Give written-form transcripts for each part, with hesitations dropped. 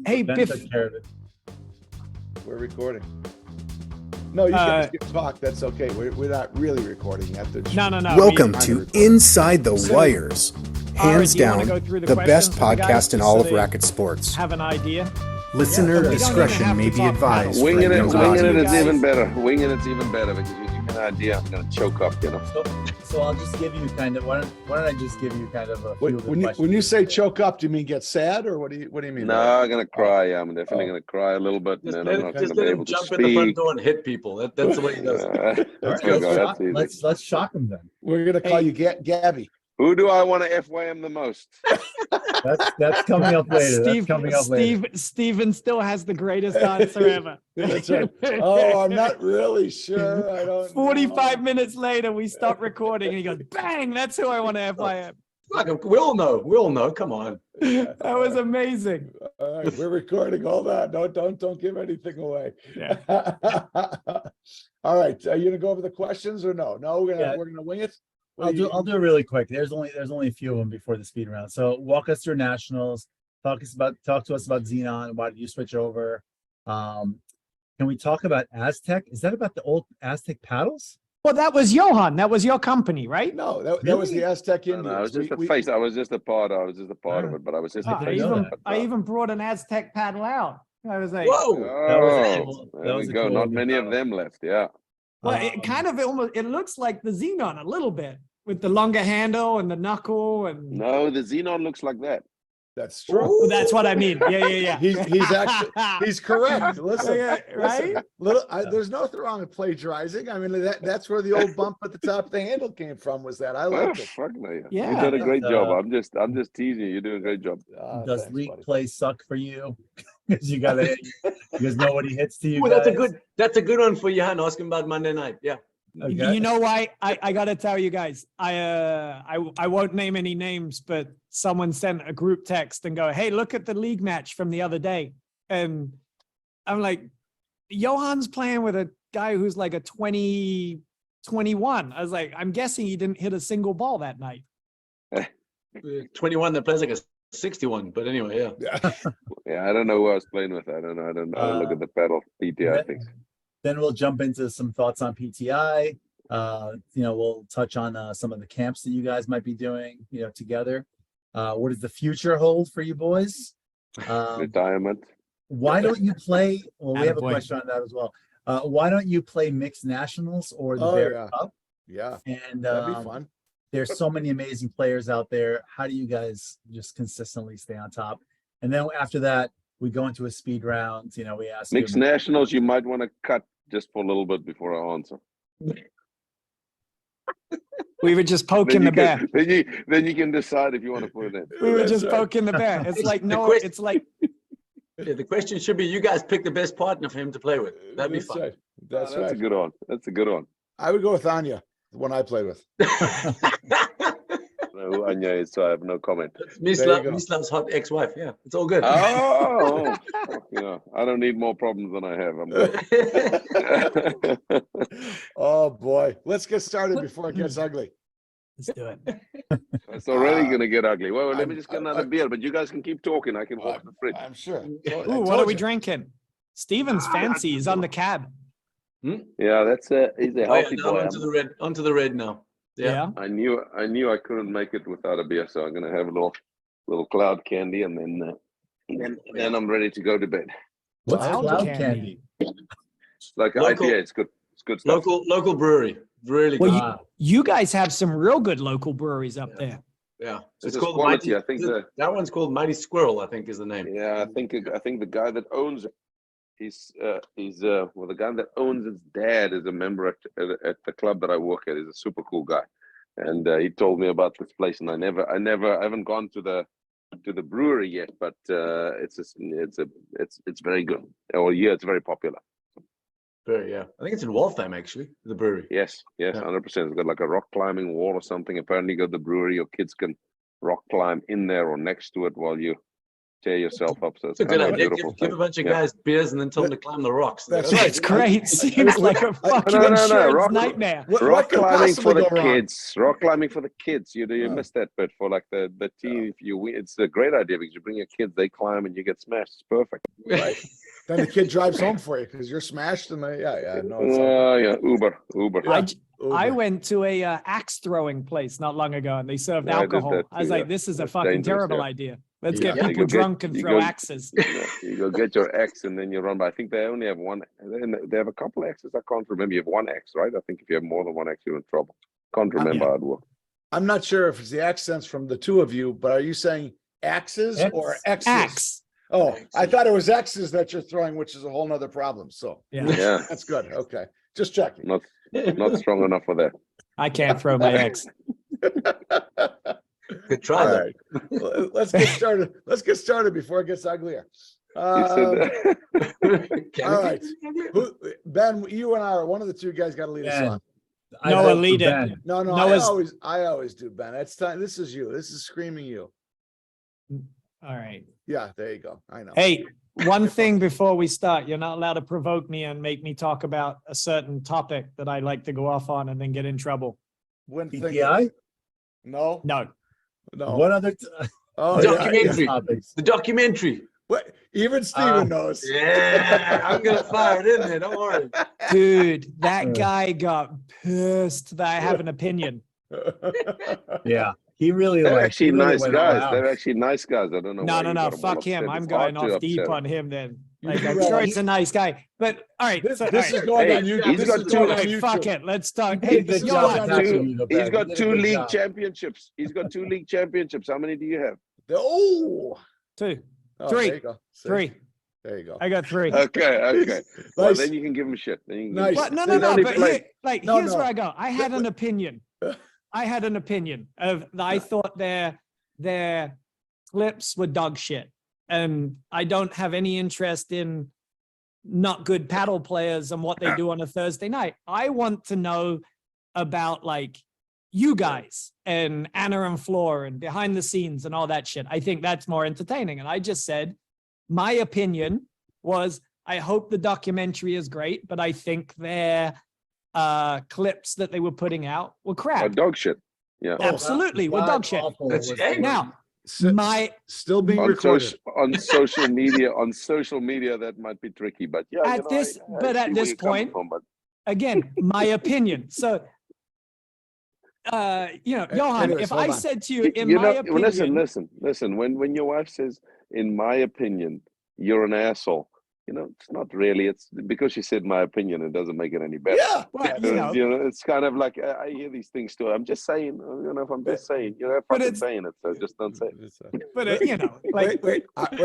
Hey, Ben Biff. took care of it. We're recording. No, you can talk. That's okay. We're not really recording yet. No. Welcome we- to Inside the Wires. Hands do you wanna down, go through the best questions for the guys podcast in just all so of they racket sports. have an idea. Listener Yeah, but we don't even discretion have may to be talk advised. paddles. for Winging it, younger winging it is audience. even better. Winging it's even better because you give me an idea, I'm gonna choke up, you know. So I'll just give you kind of, why don't I just give you kind of a few of the When questions. you say choke up, do you mean get sad, or what do you mean? No, I'm gonna cry. Yeah, I'm definitely gonna cry a little bit, and Just then let I'm him, not just gonna let be him able to jump in the front speak. door and hit people. That's the way he does it. All Let's right, go. That's easy. let's shock him then. We're gonna call Hey. you Gabby. Who do I want to FYM the most? That's coming up later. That's coming up later. Steven still has the greatest answer ever. That's right. Oh, I'm not really sure. I don't. 45 know. minutes later, we stop recording and he goes, bang, that's who I want to FYM. Look, we all know. We all know. Come on. That was amazing. All right, we're recording all that. No, don't give anything away. Yeah. All right, are you gonna go over the questions or no? No, Yeah. we're gonna wing it. I'll do it really quick. There's only a few of them before the speed round. So walk us through nationals. Talk to us about Xenon. Why did you switch over? Can we talk about Aztec? Is that about the old Aztec paddles? Well, that was Johan. That was your company, right? No, that was the Aztec No, Indians. I was just a We- face. I was just a part. I was just a part of it, but I was just Oh, a I face. know even that. I even brought an Aztec paddle out. I was like, Whoa. Oh, that there was we a go. cool Not looking many of paddle. them left. Yeah. well, it kind of almost it looks like the Xenon a little bit with the longer handle and the knuckle and No, the Xenon looks like that. That's true. Well, that's what I mean. Yeah. He's actually he's correct. Listen, Yeah, right? listen, there's nothing wrong with plagiarizing. I mean, that's where the old bump at the top of the handle came from. Was that I Oh, liked it. fuck no. You Yeah. did a great job. Uh, I'm just teasing you. You're doing a great job. Does Thanks, league buddy. play suck for you? Because because nobody hits to you. Ooh, guys. that's a good one for Johan. Ask him about Monday night. Yeah. Okay. You know why? I got to tell you guys. I won't name any names, but someone sent a group text and go, "Hey, look at the league match from the other day," and I'm like, Johan's playing with a guy who's like a 21. I was like, I'm guessing he didn't hit a single ball that night. 21 that plays like a 61. But anyway, yeah. Yeah, I don't know who I was playing with. I don't know. I don't look at the paddle PTI things. Then we'll jump into some thoughts on PTI. We'll touch on some of the camps that you guys might be doing, together. What does the future hold for you boys? Retirement. Why don't you play? Well, we have a Attaboy. question on that as well. Why don't you play mixed nationals or the Oh, Bear yeah. Cup? Yeah, And that'd be fun. there's so many amazing players out there. How do you guys just consistently stay on top? And then after that, we go into a speed round. We ask you- Mixed nationals, you might want to cut just for a little bit before I answer. We were just poking the bear. Then you can decide if you want to put it in. We were That's just right. poking the bear. It's like no, question- it's like Yeah, the question should be, you guys pick the best partner for him to play with. That'd be That's fun. right. That's That's a right. good one. That's a good one. I would go with Anya, the one I played with. No, who Anya is, so I have no comment. Mislav's There you go. hot ex-wife. Yeah, it's all good. Oh, I don't need more problems than I have. I'm good. Oh boy, let's get started before it gets ugly. let's do it. It's already gonna get ugly. Well, let me I'm- just get another beer, but you guys can keep talking. I can walk to the fridge. I'm sure. Ooh, what are we drinking? Steven's fancy. He's on the cab. Yeah, that's he's a Oh, yeah, healthy now boy. onto the red now. Yeah. I knew I couldn't make it without a beer, so I'm gonna have a little cloud candy, and then I'm ready to go to bed. What's Cloud cloud candy? candy? Like Local- IPA, it's good. It's good stuff. Local brewery. Really good. Well, you guys have some real good local breweries up there. Yeah. This It's is called quality. Mighty, I think that one's called Mighty Squirrel, I think is the name. Yeah, I think the guy that owns it, the guy that owns its dad is a member at the club that I work at. He's a super cool guy, and he told me about this place, and I haven't gone to the brewery yet, but it's very good. It's very popular. Very, yeah. I think it's in Waltham, actually, the brewery. Yes, Yeah. 100%. It's got like a rock climbing wall or something. Apparently, you go to the brewery, your kids can rock climb in there or next to it while you tear yourself up. So it's It's a kind good of a idea. beautiful Give a thing. bunch of Yeah. guys beers and then tell them to climb the rocks. That's It's great. Seems like a fucking no, insurance rock- nightmare. What Rock could climbing for possibly the go wrong? kids. Rock climbing for the kids. You Oh. missed that bit for like the team. If you win, it's a great idea because you bring your kids, they climb and you get smashed. It's perfect. Right. Then the kid drives home for you because you're smashed and no. It's Yeah, Uber. Yeah. I Uber. went to a axe throwing place not long ago and they served Yeah, I did alcohol. that I was too, like, yeah. this is a That's fucking dangerous, terrible yeah. idea. Let's Yeah. get You people go get- drunk and you throw go- axes. Yeah, you go get your axe and then you run. But I think they only have one. They have a couple axes. I can't remember. You have one axe, right? I think if you have more than one axe, you're in trouble. Can't remember how it works. I'm not sure if it's the accents from the two of you, but are you saying axes or X's? Axe. Oh, I thought it was X's that you're throwing, which is a whole nother problem. So Yeah. Yeah, that's good. Okay. Just checking. not strong enough for that. I can't throw my axe. Good try All though. right. Let's get started. Let's get started before it gets uglier. He All Can right. Ben, you and I are one of the two guys got to lead us Ben. on. Noah, lead it. No, Noah's- I always do, Ben. It's time. This is you. This is screaming you. All right. Yeah, there you go. I know. Hey, one thing before we start, you're not allowed to provoke me and make me talk about a certain topic that I like to go off on and then get in trouble. When PTI? No, No. no. What other? Oh, Documentary. Topics? The documentary. What? Even Steven knows. Yeah, I'm gonna fire it in there. Don't worry. Dude, that guy got pissed that I have an opinion. Yeah, he really They're like. actually he really nice went all guys. out. They're actually nice guys. I don't know. No, why no, you no. got 'em all Fuck him. upset. I'm It's going hard to off deep upset 'em. on him then. You Like, do I'm right. sure he's a nice guy. But all right. This, so, this all is going Hey, on YouTube. he's This got is two going on right. YouTube. Fuck it. Let's start. He Hey, did a good yo, job Johan, attacking two- you, though, He's Ben. got He did a two good league job. championships. He's got two league championships. How many do you have? Oh, two, oh, Three. There you go. See? three. There you go. I got three. Okay. Well, Nice. then you can give him shit. Then you can Nice. give him But no, shit. no, They no. don't But even here, like, No, here's no. where I go. I had an opinion. I had an opinion of I thought their clips were dog shit, and I don't have any interest in not good paddle players and what they do on a Thursday night. I want to know about like you guys and Anna and Floor and behind the scenes and all that shit. I think that's more entertaining. And I just said my opinion was I hope the documentary is great, but I think their clips that they were putting out were Oh, crap. dog shit. Yeah. Absolutely, we're dog shit. That's was it. the- Now, S- my Still being On recorded. social media, that might be tricky, but yeah. At this- but at see where this you're coming point- from, but again, my opinion. So, Johan, anyways, if hold I on. said to you, in you my know, opinion, listen. When your wife says, "In my opinion, you're an asshole," it's not really. It's because she said my opinion. It doesn't make it any better. Yeah. well, you know, It's kind of like I hear these things too. I'm just saying, if I'm just saying, But fucking it's- saying it, so just don't say it. but like, Wait,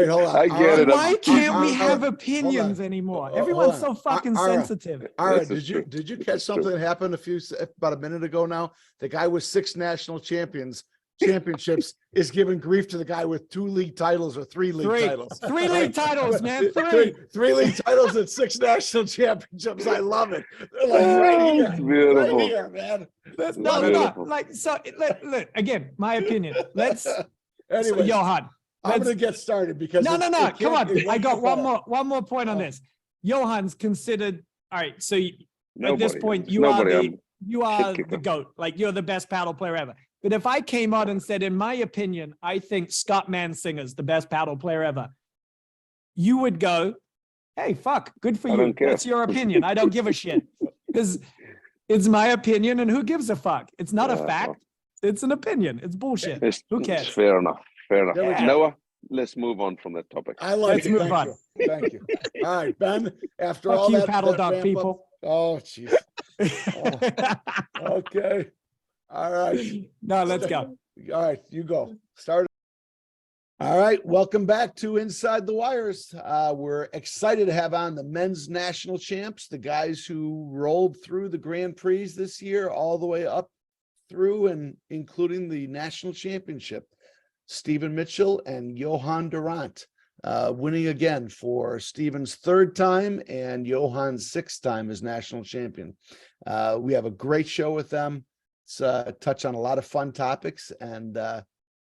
hold on. I get it. why can't we Ara, have hold opinions on. anymore? Hold Everyone's on. so fucking Ara, sensitive. All right, This is true. did you catch This is something true. that happened about a minute ago now? The guy with 6 national championships is giving grief to the guy with 2 league titles or 3 league Three. titles. 3 league titles, man. 3. Three league titles and 6 national championships. I love it. They're like right here, It's beautiful. right here, man. No. beautiful. Like, so, look, again, my opinion. So, Anyway, Johan, I'm let's- gonna get started because no. it Come can't- on. it I won't got get one better. more point on this. Johan's considered, all right. So at this Nobody. point, Nobody. you are kicker. the GOAT. Like, you're the best paddle player ever. But if I came out and said, in my opinion, I think Scott Mansinger's the best paddle player ever, you would go, hey, fuck, good for I you. don't care. That's your opinion. I don't give a shit. Because it's my opinion, and who gives a fuck? It's not a Yeah, fact. It's an opinion. It's bullshit. Who It's cares? fair enough. There we go. Noah, let's move on from that topic. I like Let's it. move Thank on. you. Thank you. All right, Ben. After Fuck all you, that, paddle that dog ramp up- people. Oh, jeez. Okay. All right. No, let's go. All right, you go. Start. All right, welcome back to Inside the Wires. We're excited to have on the men's national champs, the guys who rolled through the Grand Prix this year, all the way up through and including the national championship. Stephen Mitchell and Johan du Randt, winning again for Stephen's 3rd time and Johan's 6th time as national champion. We have a great show with them. It's touch on a lot of fun topics and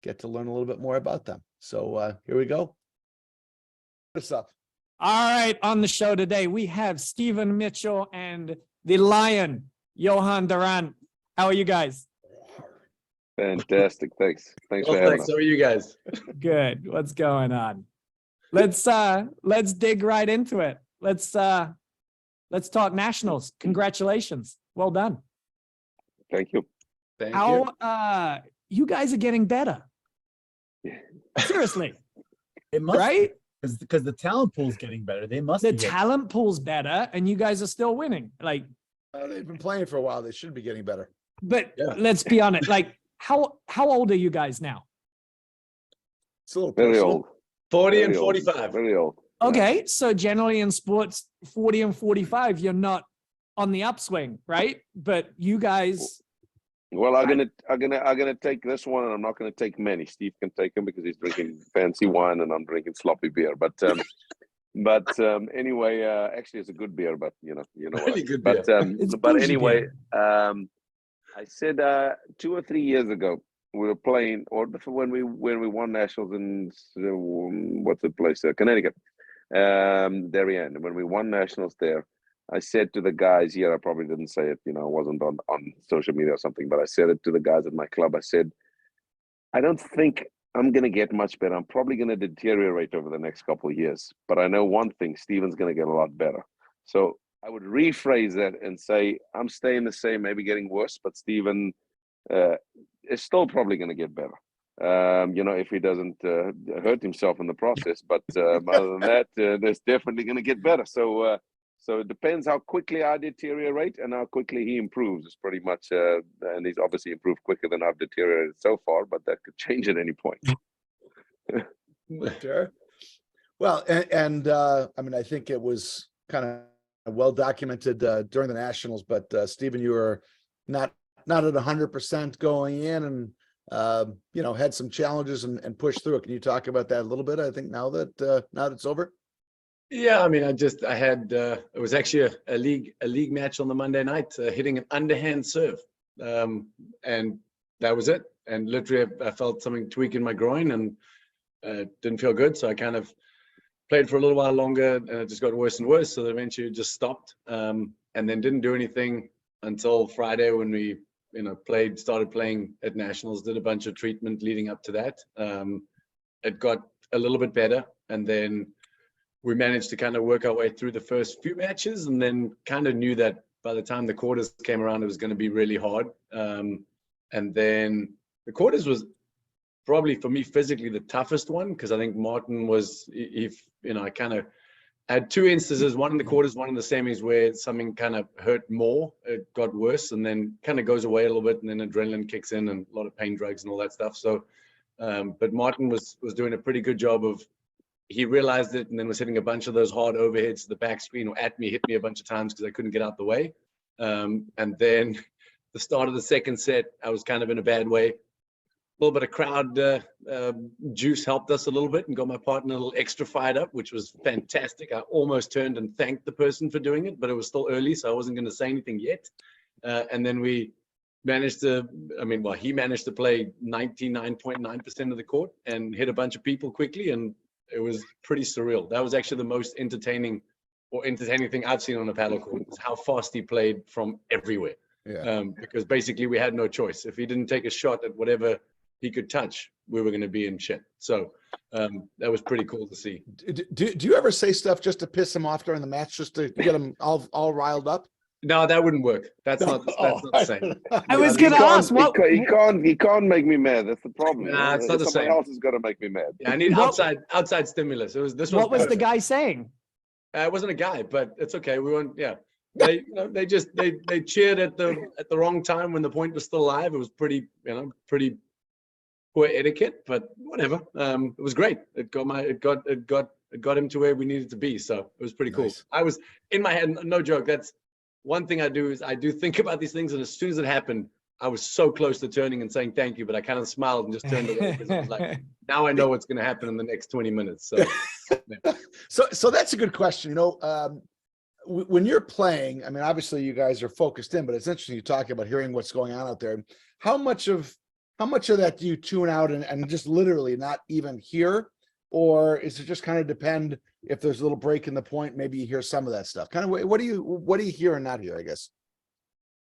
get to learn a little bit more about them. So here we go. us up. All right, on the show today, we have Stephen Mitchell and the Lion, Johan du Randt. How are you guys? Fantastic. Thanks. Thanks Well, for having thanks. us. So are you guys? Good. What's going on? Let's dig right into it. Let's talk nationals. Congratulations. Well done. Thank you. Thank you. How you guys are getting better. Seriously, It must, right? because the talent pool's getting better. They must The be getting- talent pool's better and you guys are still winning. Like, They've been playing for a while. They should be getting better. but Yeah. let's be honest. Like, how old are you guys now? It's a little Very personal. old. 40 and Very old. 45. Very old. Okay, so generally in sports, 40 and 45, you're not on the upswing, right? But you guys, Well, I'm gonna take this one, and I'm not gonna take many. Steve can take him because he's drinking fancy wine, and I'm drinking sloppy beer. But anyway, actually, it's a good beer. But you know Really what. good But beer. It's but bougie anyway, beer. I said 2 or 3 years ago we were playing, or before when we won nationals in what's the place? Connecticut, Darien. When we won nationals there, I said to the guys here, I probably didn't say it, I wasn't on social media or something, but I said it to the guys at my club. I said, I don't think I'm going to get much better. I'm probably going to deteriorate over the next couple of years. But I know one thing, Stephen's going to get a lot better. So I would rephrase that and say, I'm staying the same, maybe getting worse, but Stephen is still probably going to get better. If he doesn't hurt himself in the process. But other than that, there's definitely going to get better. So it depends how quickly I deteriorate and how quickly he improves. It's pretty much, and he's obviously improved quicker than I've deteriorated so far, but that could change at any point. Sure. Well, and I mean, I think it was kind of well documented during the nationals, but Stephen, you were not at 100% going in, and had some challenges and pushed through it. Can you talk about that a little bit? I think now that it's over. Yeah, I mean, I had it was actually a league match on the Monday night, hitting an underhand serve, and that was it. And literally, I felt something tweak in my groin and didn't feel good. So I kind of played for a little while longer, and it just got worse and worse. So eventually, it just stopped, and then didn't do anything until Friday when we started playing at nationals. Did a bunch of treatment leading up to that. It got a little bit better, and then we managed to kind of work our way through the first few matches, and then kind of knew that by the time the quarters came around, it was going to be really hard. And then the quarters was probably for me physically the toughest one, because I think Martin was, I kind of had two instances, one in the quarters, one in the semis, where something kind of hurt more. It got worse and then kind of goes away a little bit, and then adrenaline kicks in and a lot of pain drugs and all that stuff. So, but Martin was doing a pretty good job of, he realized it and then was hitting a bunch of those hard overheads to the back screen or at me, hit me a bunch of times because I couldn't get out the way. And then the start of the second set, I was kind of in a bad way. A little bit of crowd juice helped us a little bit and got my partner a little extra fired up, which was fantastic. I almost turned and thanked the person for doing it, but it was still early, so I wasn't going to say anything yet. And then we managed to, he managed to play 99.9% of the court and hit a bunch of people quickly, and it was pretty surreal. That was actually the most entertaining thing I've seen on a paddle court, is how fast he played from everywhere. Yeah. Because basically we had no choice. If he didn't take a shot at whatever he could touch, we were going to be in shit. So that was pretty cool to see. Do you ever say stuff just to piss him off during the match, just to get him all riled up? No, that wouldn't work. That's not the same. I was He going to can't- ask what. he can't make me mad. That's the problem. Nah, it's not the Someone same. else is going to make me mad. Yeah, I need What- outside stimulus. It was this one. What was the guy saying? It wasn't a guy, but it's okay. We weren't. Yeah, they cheered at the wrong time when the point was still alive. It was pretty poor etiquette, but whatever. It was great. It got him to where we needed to be. So it was pretty cool. Nice. I was in my head. No joke. That's one thing I do, is I do think about these things, and as soon as it happened, I was so close to turning and saying thank you, but I kind of smiled and just turned away, because it was like, now I know what's going to happen in the next 20 minutes. So So that's a good question. When you're playing, I mean, obviously you guys are focused in, but it's interesting you talk about hearing what's going on out there. How much of that do you tune out and just literally not even hear? or is it just kind of depend if there's a little break in the point, maybe you hear some of that stuff? Kind of what do you hear and not hear, I guess?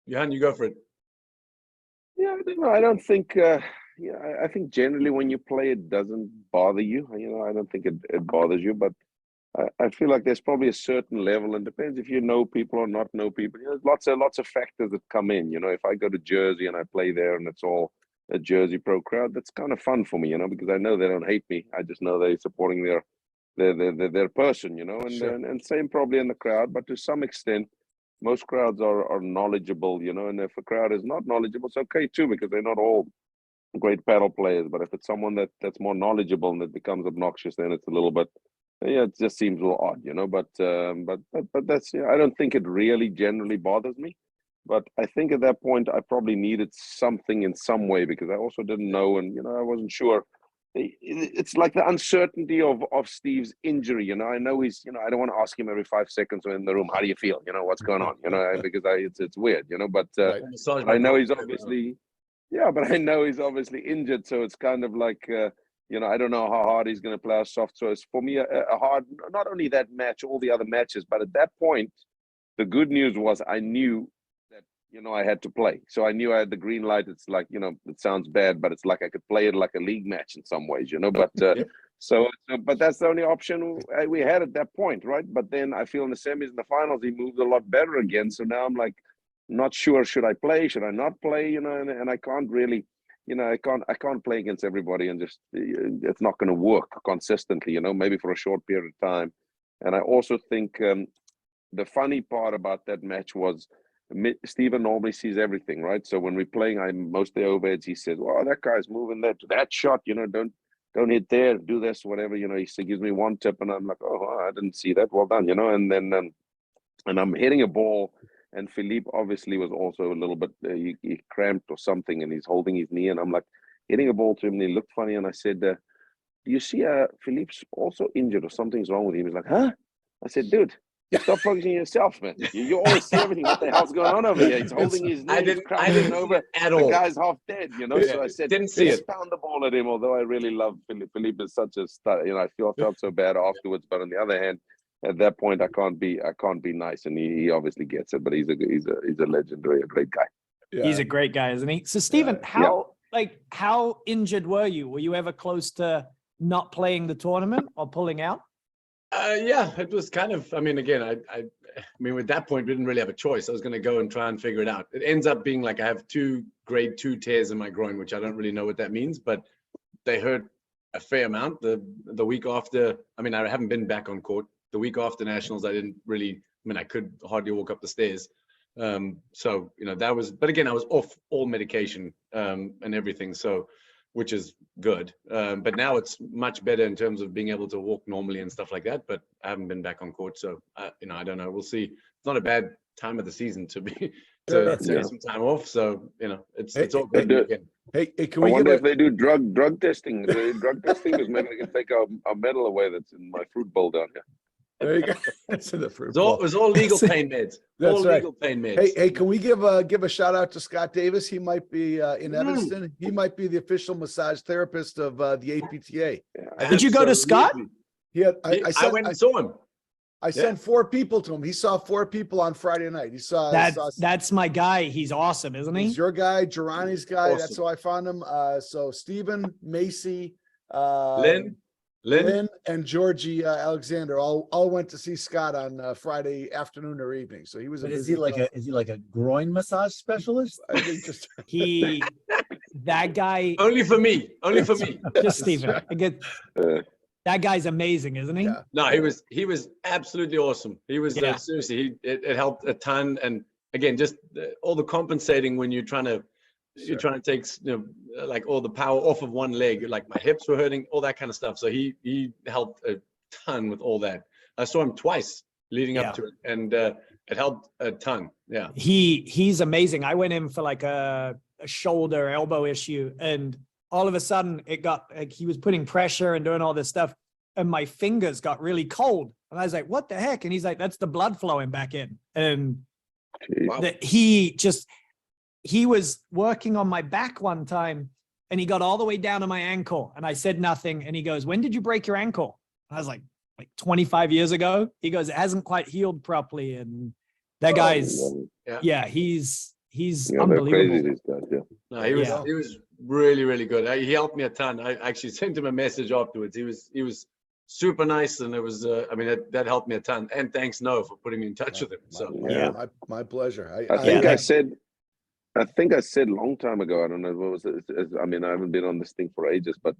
Johan, you go for it. Yeah, I don't think. I think generally when you play, it doesn't bother you. I don't think it bothers you, but I feel like there's probably a certain level, and depends if you know people or not know people. There's lots of factors that come in. If I go to Jersey and I play there, and it's all a Jersey pro crowd, that's kind of fun for me. Because I know they don't hate me. I just know they're supporting their person. And Sure. and same probably in the crowd, but to some extent, most crowds are knowledgeable. And if a crowd is not knowledgeable, it's okay too, because they're not all great paddle players. But if it's someone that's more knowledgeable and it becomes obnoxious, then it's a little bit. Yeah, it just seems a little odd, but that's, I don't think it really generally bothers me. But I think at that point, I probably needed something in some way, because I also didn't know, and, I wasn't sure. It's like the uncertainty of Steve's injury. I know he's, I don't want to ask him every 5 seconds when in the room, how do you feel? What's going on? Because it's weird, but Right. I know he's obviously, but I know he's obviously injured. So it's kind of like, I don't know how hard he's going to play our soft. So it's for me a hard, not only that match, all the other matches, but at that point, the good news was I knew that, I had to play. So I knew I had the green light. It's like, it sounds bad, but it's like I could play it like a league match in some ways, but but that's the only option we had at that point, right? But then I feel in the semis and the finals, he moved a lot better again. So now I'm like, not sure, should I play? Should I not play? And I can't really, I can't play against everybody, and just, it's not going to work consistently, maybe for a short period of time. And I also think the funny part about that match was Stephen normally sees everything, right? So when we're playing, I'm mostly overheads. He says, "Well, that guy's moving there to that shot, don't hit there, do this, whatever." He gives me one tip, and I'm like, "Oh, I didn't see that. Well done," And then and I'm hitting a ball. And Philippe obviously was also a little bit, he cramped or something, and he's holding his knee. And I'm like hitting a ball to him, and he looked funny. And I said, "Do you see Philippe's also injured or something's wrong with him?" He's like, "Huh?" I said, "Dude, stop focusing on yourself, man. You always see everything. What the hell's going on over here? He's holding his knee. I didn't see over. it at The all. guy's half dead, So I said, Didn't see just it. pound the ball at him. Although I really love Philippe. Philippe is such a star. I felt so bad afterwards. But on the other hand, at that point, I can't be nice, and he obviously gets it. But he's a legendary, a great guy. Yeah. He's a great guy, isn't he? So Stephen, how injured were you? Were you ever close to not playing the tournament or pulling out? Yeah, it was kind of, again, I mean, at that point, we didn't really have a choice. I was going to go and try and figure it out. It ends up being like I have 2 grade 2 tears in my groin, which I don't really know what that means, but they hurt a fair amount. The week after, I haven't been back on court. The week after nationals, I didn't really, I could hardly walk up the stairs. So, that was, but again, I was off all medication and everything. So, which is good. But now it's much better in terms of being able to walk normally and stuff like that. But I haven't been back on court. So, I don't know. We'll see. It's not a bad time of the season to be, to take some time off. So, it's all good. Hey, can I we wonder give if they do drug testing. Drug testing is maybe I can take a medal away that's in my fruit bowl down here. There you go. That's in the fruit It bowl. was all legal pain meds. That's all right. legal pain meds. Hey, can we give a shout out to Scott Davis? He might be in Evanston. He might be the official massage therapist of the APTA. Did you go to Scott? I went and saw him. I sent 4 people to him. He saw 4 people on Friday night. He saw that's my guy. He's awesome, isn't he? he's your guy, Girani's guy. Awesome. That's how I found him. So Stephen, Macy, Lynn, and Georgie Alexander all went to see Scott on Friday afternoon or evening. So he was. But is he like a groin massage specialist? I think just that guy. only for me. Only for me. Just Stephen. That guy's amazing, isn't he? Yeah. No, he was absolutely awesome. He was seriously. It helped a ton. And again, just all the compensating when you're trying to take like all the power off of one leg. Like my hips were hurting, all that kind of stuff. So he helped a ton with all that. I saw him twice leading up to it, and it helped a ton. Yeah, he's amazing. I went in for like a shoulder elbow issue, and all of a sudden it got like he was putting pressure and doing all this stuff, and my fingers got really cold, and I was like, "What the heck?" And he's like, "That's the blood flowing back in." And wow. he was working on my back one time, and he got all the way down to my ankle. And I said nothing. And he goes, "When did you break your ankle?" I was like 25 years ago. He goes, "It hasn't quite healed properly." And that guy's, he's They're unbelievable. crazy, these guys, yeah. No, he was really, really good. He helped me a ton. I actually sent him a message afterwards. He was super nice, and it was I mean that helped me a ton. And thanks Noah for putting me in touch with him. So My pleasure. I think I said long time ago, I don't know what was it. I mean, I haven't been on this thing for ages, but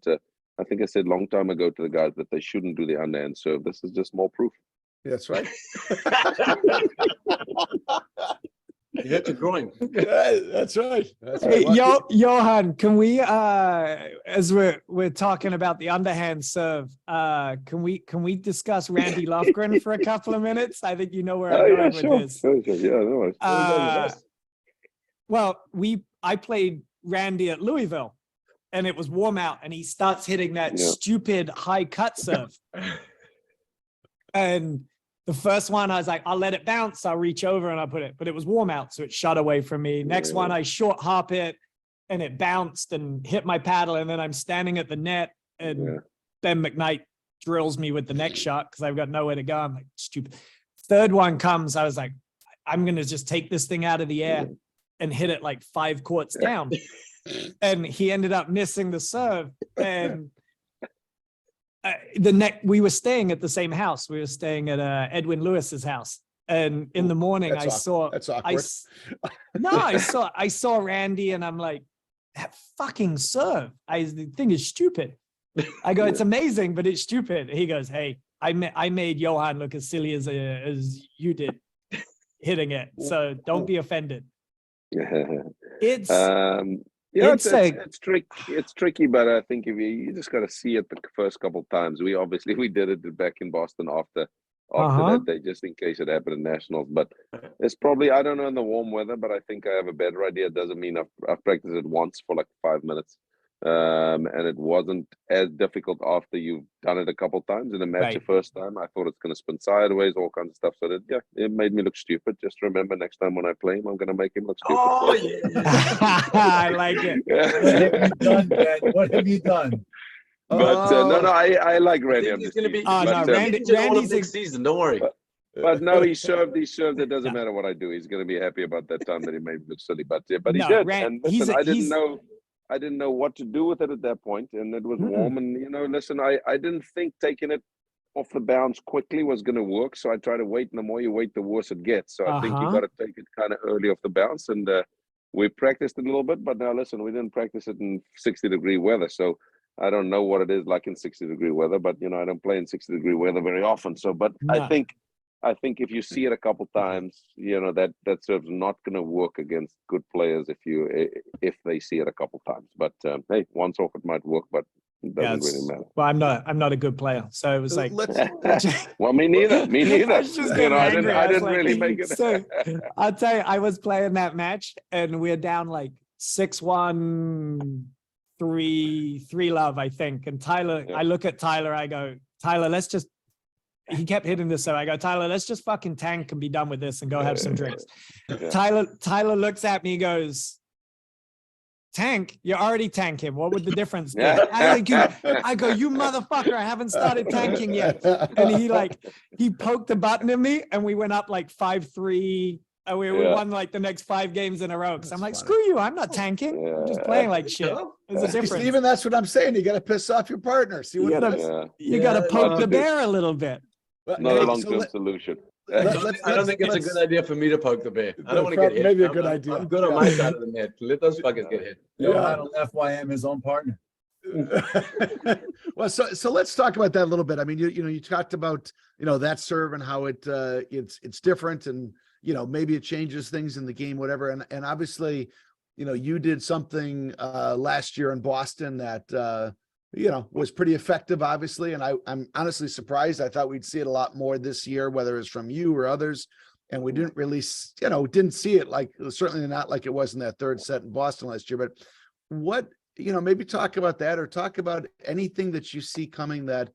I think I said long time ago to the guys that they shouldn't do the underhand serve. This is just more proof. That's right. you hit your groin. Yeah, that's right. That's Hey, right. Johan, can we, as we're talking about the underhand serve, can we discuss Randy Lofgren for a couple of minutes? I think you know where I'm going with this. Sure. Yeah, no, Well, I played Randy at Louisville, and it was warm out, and he starts hitting that stupid high cut serve. And the first one, I was like, I'll let it bounce. I'll reach over and I'll put it, but it was warm out, so it shut away from me. Next one, I short hop it, and it bounced and hit my paddle, and then I'm standing at the net, and Ben McKnight drills me with the next shot because I've got nowhere to go. I'm like, stupid. Third one comes, I was like, I'm gonna just take this thing out of the air and hit it like 5 courts down. And he ended up missing the serve. And we were staying at the same house. We were staying at Edwin Lewis's house. And in the morning, That's awkward. I saw Randy, and I'm like, that fucking serve. The thing is stupid. I go, it's amazing, but it's stupid. He goes, hey, I made Johan look as silly as you did hitting it. So don't be offended. It's tricky, but I think if you just got to see it the first couple of times. We did it back in Boston after that day, just in case it happened in nationals. But it's probably, I don't know, in the warm weather, but I think I have a better idea. It doesn't mean I've practiced it once for like 5 minutes. And it wasn't as difficult after you've done it a couple of times. In the match the first time, I thought it's going to spin sideways, all kinds of stuff. So it made me look stupid. Just remember, next time when I play him, I'm going to make him look stupid. Oh, yeah. I like it. What have you done, Ben? What have you done? But I like Randy. He's going to be Randy's next season. Don't worry. But no, he served. It doesn't matter what I do. He's going to be happy about that time that he made me look silly. But he did. And listen, I didn't know what to do with it at that point, and it was warm. And listen, I didn't think taking it off the bounce quickly was going to work. So I tried to wait, and the more you wait, the worse it gets. So I think you got to take it kind of early off the bounce. And we practiced it a little bit, but now listen, we didn't practice it in 60-degree weather. So I don't know what it is like in 60-degree weather, but I don't play in 60-degree weather very often. So, but I think if you see it a couple times, that serve's not going to work against good players if they see it a couple times. But hey, once off it might work, but it doesn't really matter. Well, I'm not a good player, so it was like. Well, me neither. I was just I didn't really make it. So I'll tell you, I was playing that match, and we're down like 6-1, 3-love, I think. And Tyler, I look at Tyler, I go, Tyler, let's just. He kept hitting this, so I go, Tyler, let's just fucking tank and be done with this and go have some drinks. Tyler looks at me, he goes, tank? You're already tanking. What would the difference be? I go, you motherfucker, I haven't started tanking yet. And he poked the button in me, and we went up like 5-3. And we won like the next 5 games in a row. Cause I'm like, screw you, I'm not tanking. I'm just playing like shit. There's a difference. Even that's what I'm saying. You got to piss off your partner. See what you got to poke the bear a little bit. Not a long-term solution. I don't think it's a good idea for me to poke the bear. I don't want to get hit. Maybe a good idea. I'm good on my side of the net. Let those fuckers get hit. Johan will FYM his own partner. Well, so let's talk about that a little bit. I mean, you talked about that serve and how it's different, and maybe it changes things in the game, whatever. And obviously, you did something last year in Boston that was pretty effective, obviously. And I'm honestly surprised. I thought we'd see it a lot more this year, whether it's from you or others. And we didn't really, didn't see it certainly not like it was in that third set in Boston last year. But what, maybe talk about that, or talk about anything that you see coming that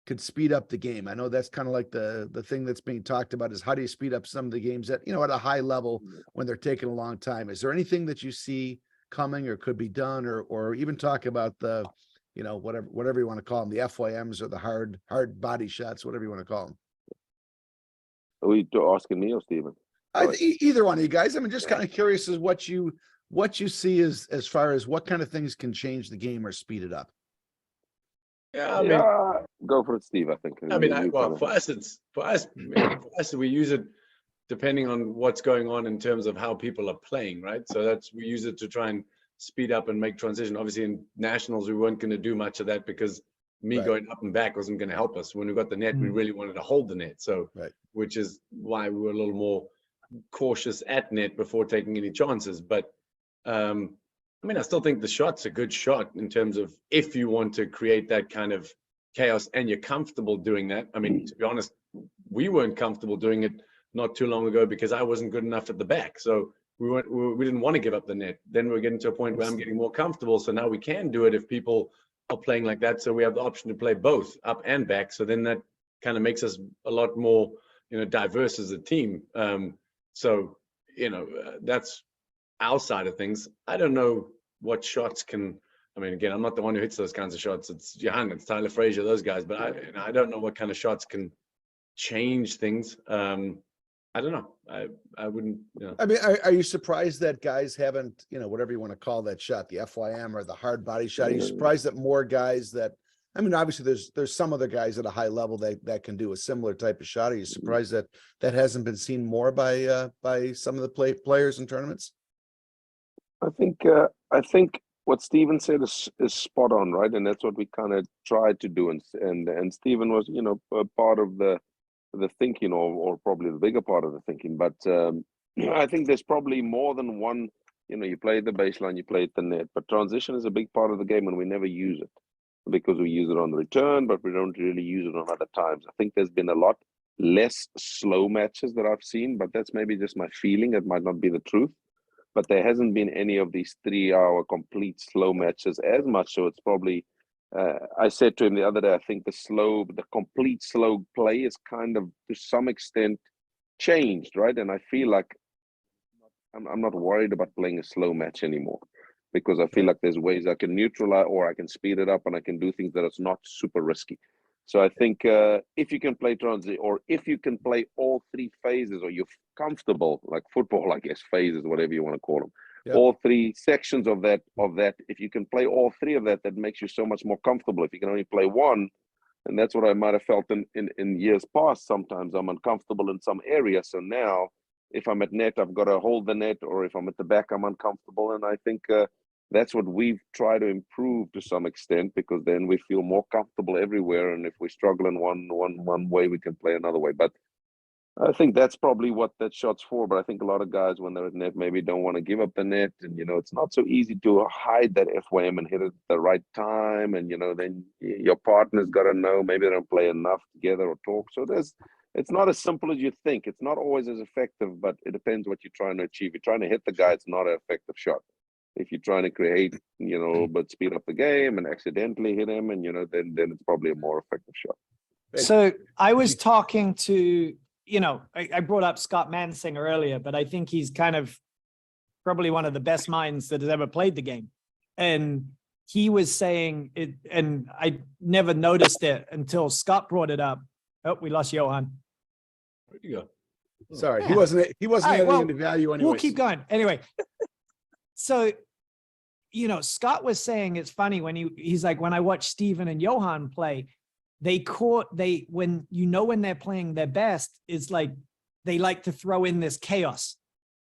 could speed up the game. I know that's kind of like the thing that's being talked about is how do you speed up some of the games that, at a high level when they're taking a long time. Is there anything that you see coming or could be done, or even talk about the, whatever you want to call them, the FYMs or the hard body shots, whatever you want to call them. Are you asking me or Stephen? Either one of you guys. I'm just kind of curious as what you see as far as what kind of things can change the game or speed it up. Yeah, I mean, Yeah, go for it, Steve. I think. I mean, You for us, we use it depending on what's going on in terms of how people are playing, right? So we use it to try and speed up and make transition. Obviously, in nationals, we weren't going to do much of that because me Right. going up and back wasn't going to help us. When we got the net, we really wanted to hold the net. So, Right. which is why we were a little more cautious at net before taking any chances. But I mean, I still think the shot's a good shot in terms of if you want to create that kind of chaos and you're comfortable doing that. I mean, to be honest, we weren't comfortable doing it not too long ago because I wasn't good enough at the back. So we didn't want to give up the net. Then we're getting to a point where I'm getting more comfortable. So now we can do it if people are playing like that. So we have the option to play both up and back. So then that kind of makes us a lot more, diverse as a team. So, that's our side of things. I don't know what shots can, I mean, again, I'm not the one who hits those kinds of shots. It's Johan, it's Tyler Frazier, those guys, but I don't know what kind of shots can change things. I don't know. I wouldn't, I mean, are you surprised that guys haven't, whatever you want to call that shot, the FYM or the hard body shot? Are you surprised that more guys that, I mean, obviously there's some other guys at a high level that can do a similar type of shot. Are you surprised that that hasn't been seen more by some of the players in tournaments? I think what Stephen said is spot on, right? And that's what we kind of tried to do. And Stephen was, a part of the thinking, or probably the bigger part of the thinking. But I think there's probably more than one. You play the baseline, you play the net, but transition is a big part of the game, and we never use it because we use it on the return, but we don't really use it on other times. I think there's been a lot less slow matches that I've seen, but that's maybe just my feeling. It might not be the truth. But there hasn't been any of these 3-hour complete slow matches as much. So it's probably, I said to him the other day, I think the complete slow play is kind of to some extent changed, right? And I feel like I'm not worried about playing a slow match anymore because I feel like there's ways I can neutralize or I can speed it up and I can do things that it's not super risky. So I think if you can play transit, or if you can play all three phases, or you're comfortable, like football, I guess, phases, whatever you want to call them, Yep. all three sections of that, if you can play all three of that, that makes you so much more comfortable. If you can only play one, and that's what I might have felt in years past. Sometimes I'm uncomfortable in some areas. So now, if I'm at net, I've got to hold the net, or if I'm at the back, I'm uncomfortable. And I think that's what we've tried to improve to some extent, because then we feel more comfortable everywhere. And if we struggle in one way, we can play another way. But I think that's probably what that shot's for. But I think a lot of guys, when they're at net, maybe don't want to give up the net. And, it's not so easy to hide that FYM and hit it at the right time. And, then your partner's got to know, maybe they don't play enough together or talk. So it's not as simple as you think. It's not always as effective, but it depends what you're trying to achieve. If you're trying to hit the guy, it's not an effective shot. If you're trying to create, but speed up the game and accidentally hit him, and, then it's probably a more effective shot. So I was talking to, I brought up Scott Mansinger earlier, but I think he's kind of probably one of the best minds that has ever played the game. And he was saying it, and I never noticed it until Scott brought it up. Oh, we lost Johan. Where'd you go? Sorry, Yeah. he wasn't All right, adding well, any value anyway. We'll keep going. Anyway, so, Scott was saying it's funny when he's like, when I watch Stephen and Johan play, when they're playing their best, it's like they like to throw in this chaos.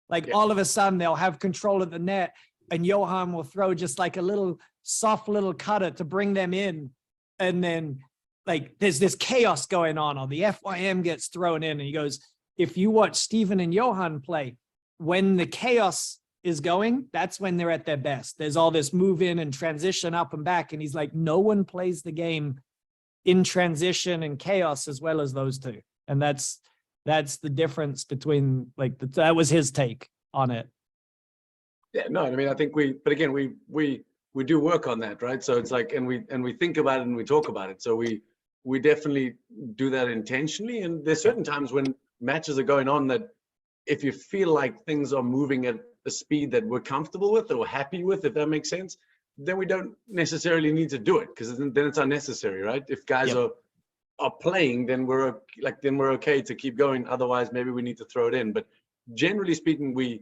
Like all of a sudden they'll have control of the net, and Johan will throw just like a little soft little cutter to bring them in. And then like there's this chaos going on, or the FYM gets thrown in, and he goes, if you watch Stephen and Johan play, when the chaos is going, that's when they're at their best. There's all this move in and transition up and back. And he's like, no one plays the game in transition and chaos as well as those two. And that's the difference between that was his take on it. Yeah, no, I mean, I think we do work on that, right? So it's like, and we think about it and we talk about it. So we definitely do that intentionally. And there's certain times when matches are going on that if you feel like things are moving at a speed that we're comfortable with or happy with, if that makes sense, then we don't necessarily need to do it, because then it's unnecessary, right? If guys are playing, then we're okay to keep going. Otherwise, maybe we need to throw it in. But generally speaking, we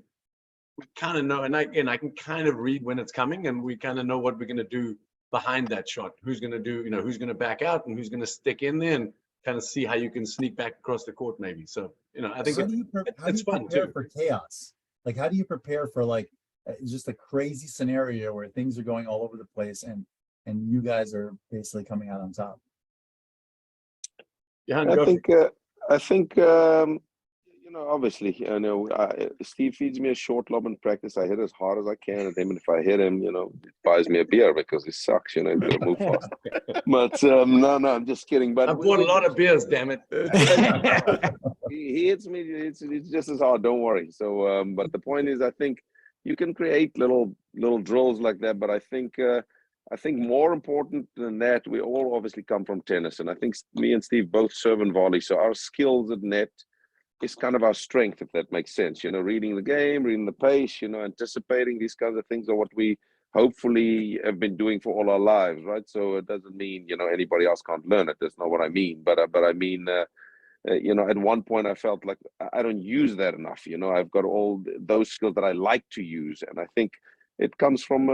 kind of know, and I can kind of read when it's coming, and we kind of know what we're going to do behind that shot. Who's going to do, who's going to back out and who's going to stick in there, and kind of see how you can sneak back across the court, maybe. So, I think How do you it's fun prepare too. for chaos? Like, how do you prepare for just a crazy scenario where things are going all over the place and you guys are basically coming out on top? Johan, I think obviously, Steve feeds me a short lob in practice. I hit as hard as I can at him, and if I hit him, he buys me a beer because he sucks. He's got to move fast. But no, I'm just kidding. But I've bought a lot of beers, damn it. he hits me. It's just as hard. Don't worry. So, but the point is, I think you can create little drills like that. But I think more important than that, we all obviously come from tennis, and I think me and Steve both serve and volley. So our skills at net is kind of our strength, if that makes sense. Reading the game, reading the pace, anticipating these kinds of things are what we hopefully have been doing for all our lives, right? So it doesn't mean anybody else can't learn it. That's not what I mean. But I mean, at one point I felt like I don't use that enough. I've got all those skills that I like to use, and I think it comes from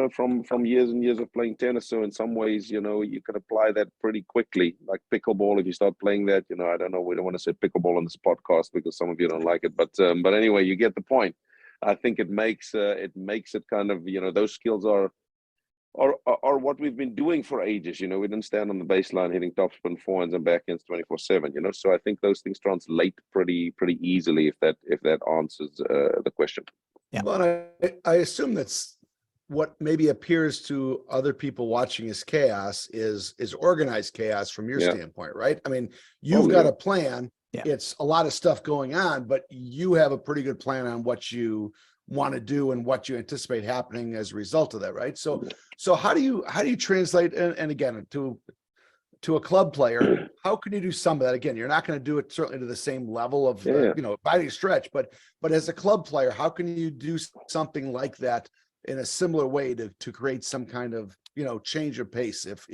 years and years of playing tennis. So in some ways, you can apply that pretty quickly. Like pickleball, if you start playing that, I don't know, we don't want to say pickleball on this podcast because some of you don't like it, but anyway, you get the point. I think it makes it kind of, those skills are what we've been doing for ages. We didn't stand on the baseline hitting topspin forehands and backhands 24/7. So I think those things translate pretty easily if that answers the question. Yeah. Well, and I assume that's what maybe appears to other people watching as chaos is organized chaos from your standpoint, right? I mean, you've got a plan. Yeah. It's a lot of stuff going on, but you have a pretty good plan on what you want to do and what you anticipate happening as a result of that, right? So how do you translate, and again, to a club player, how can you do some of that? Again, you're not going to do it certainly to the same level of by any stretch, but as a club player, how can you do something like that in a similar way to create some kind of change of pace if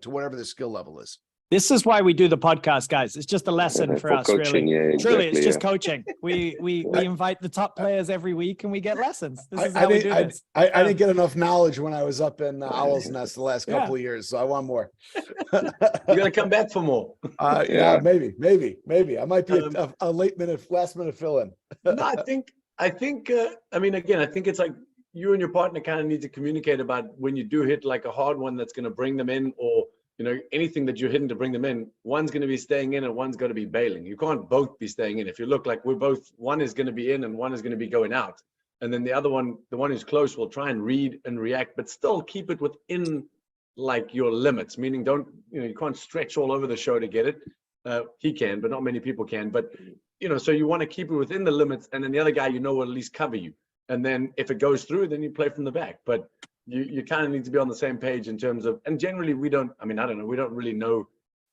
to whatever the skill level is? This is why we do the podcast, guys. It's just a lesson for us, coaching, really. yeah, exactly, Truly, it's just coaching. We invite the top players every week and we get lessons. This is how we do this. I didn't get enough knowledge when I was up in Owl's Nest the last couple of years, so I want more. You're gonna come back for more. Yeah, maybe. I might be a last minute fill in. No, I think. I mean, again, I think it's like you and your partner kind of need to communicate about when you do hit like a hard one that's going to bring them in, or anything that you're hitting to bring them in. One's going to be staying in and one's going to be bailing. You can't both be staying in. If you look like one is going to be in and one is going to be going out, and then the other one, the one who's close, will try and read and react, but still keep it within like your limits. Meaning, you can't stretch all over the show to get it. He can, but not many people can. But so you want to keep it within the limits, and then the other guy, will at least cover you. And then if it goes through, then you play from the back. But you kind of need to be on the same page in terms of, and generally we don't really know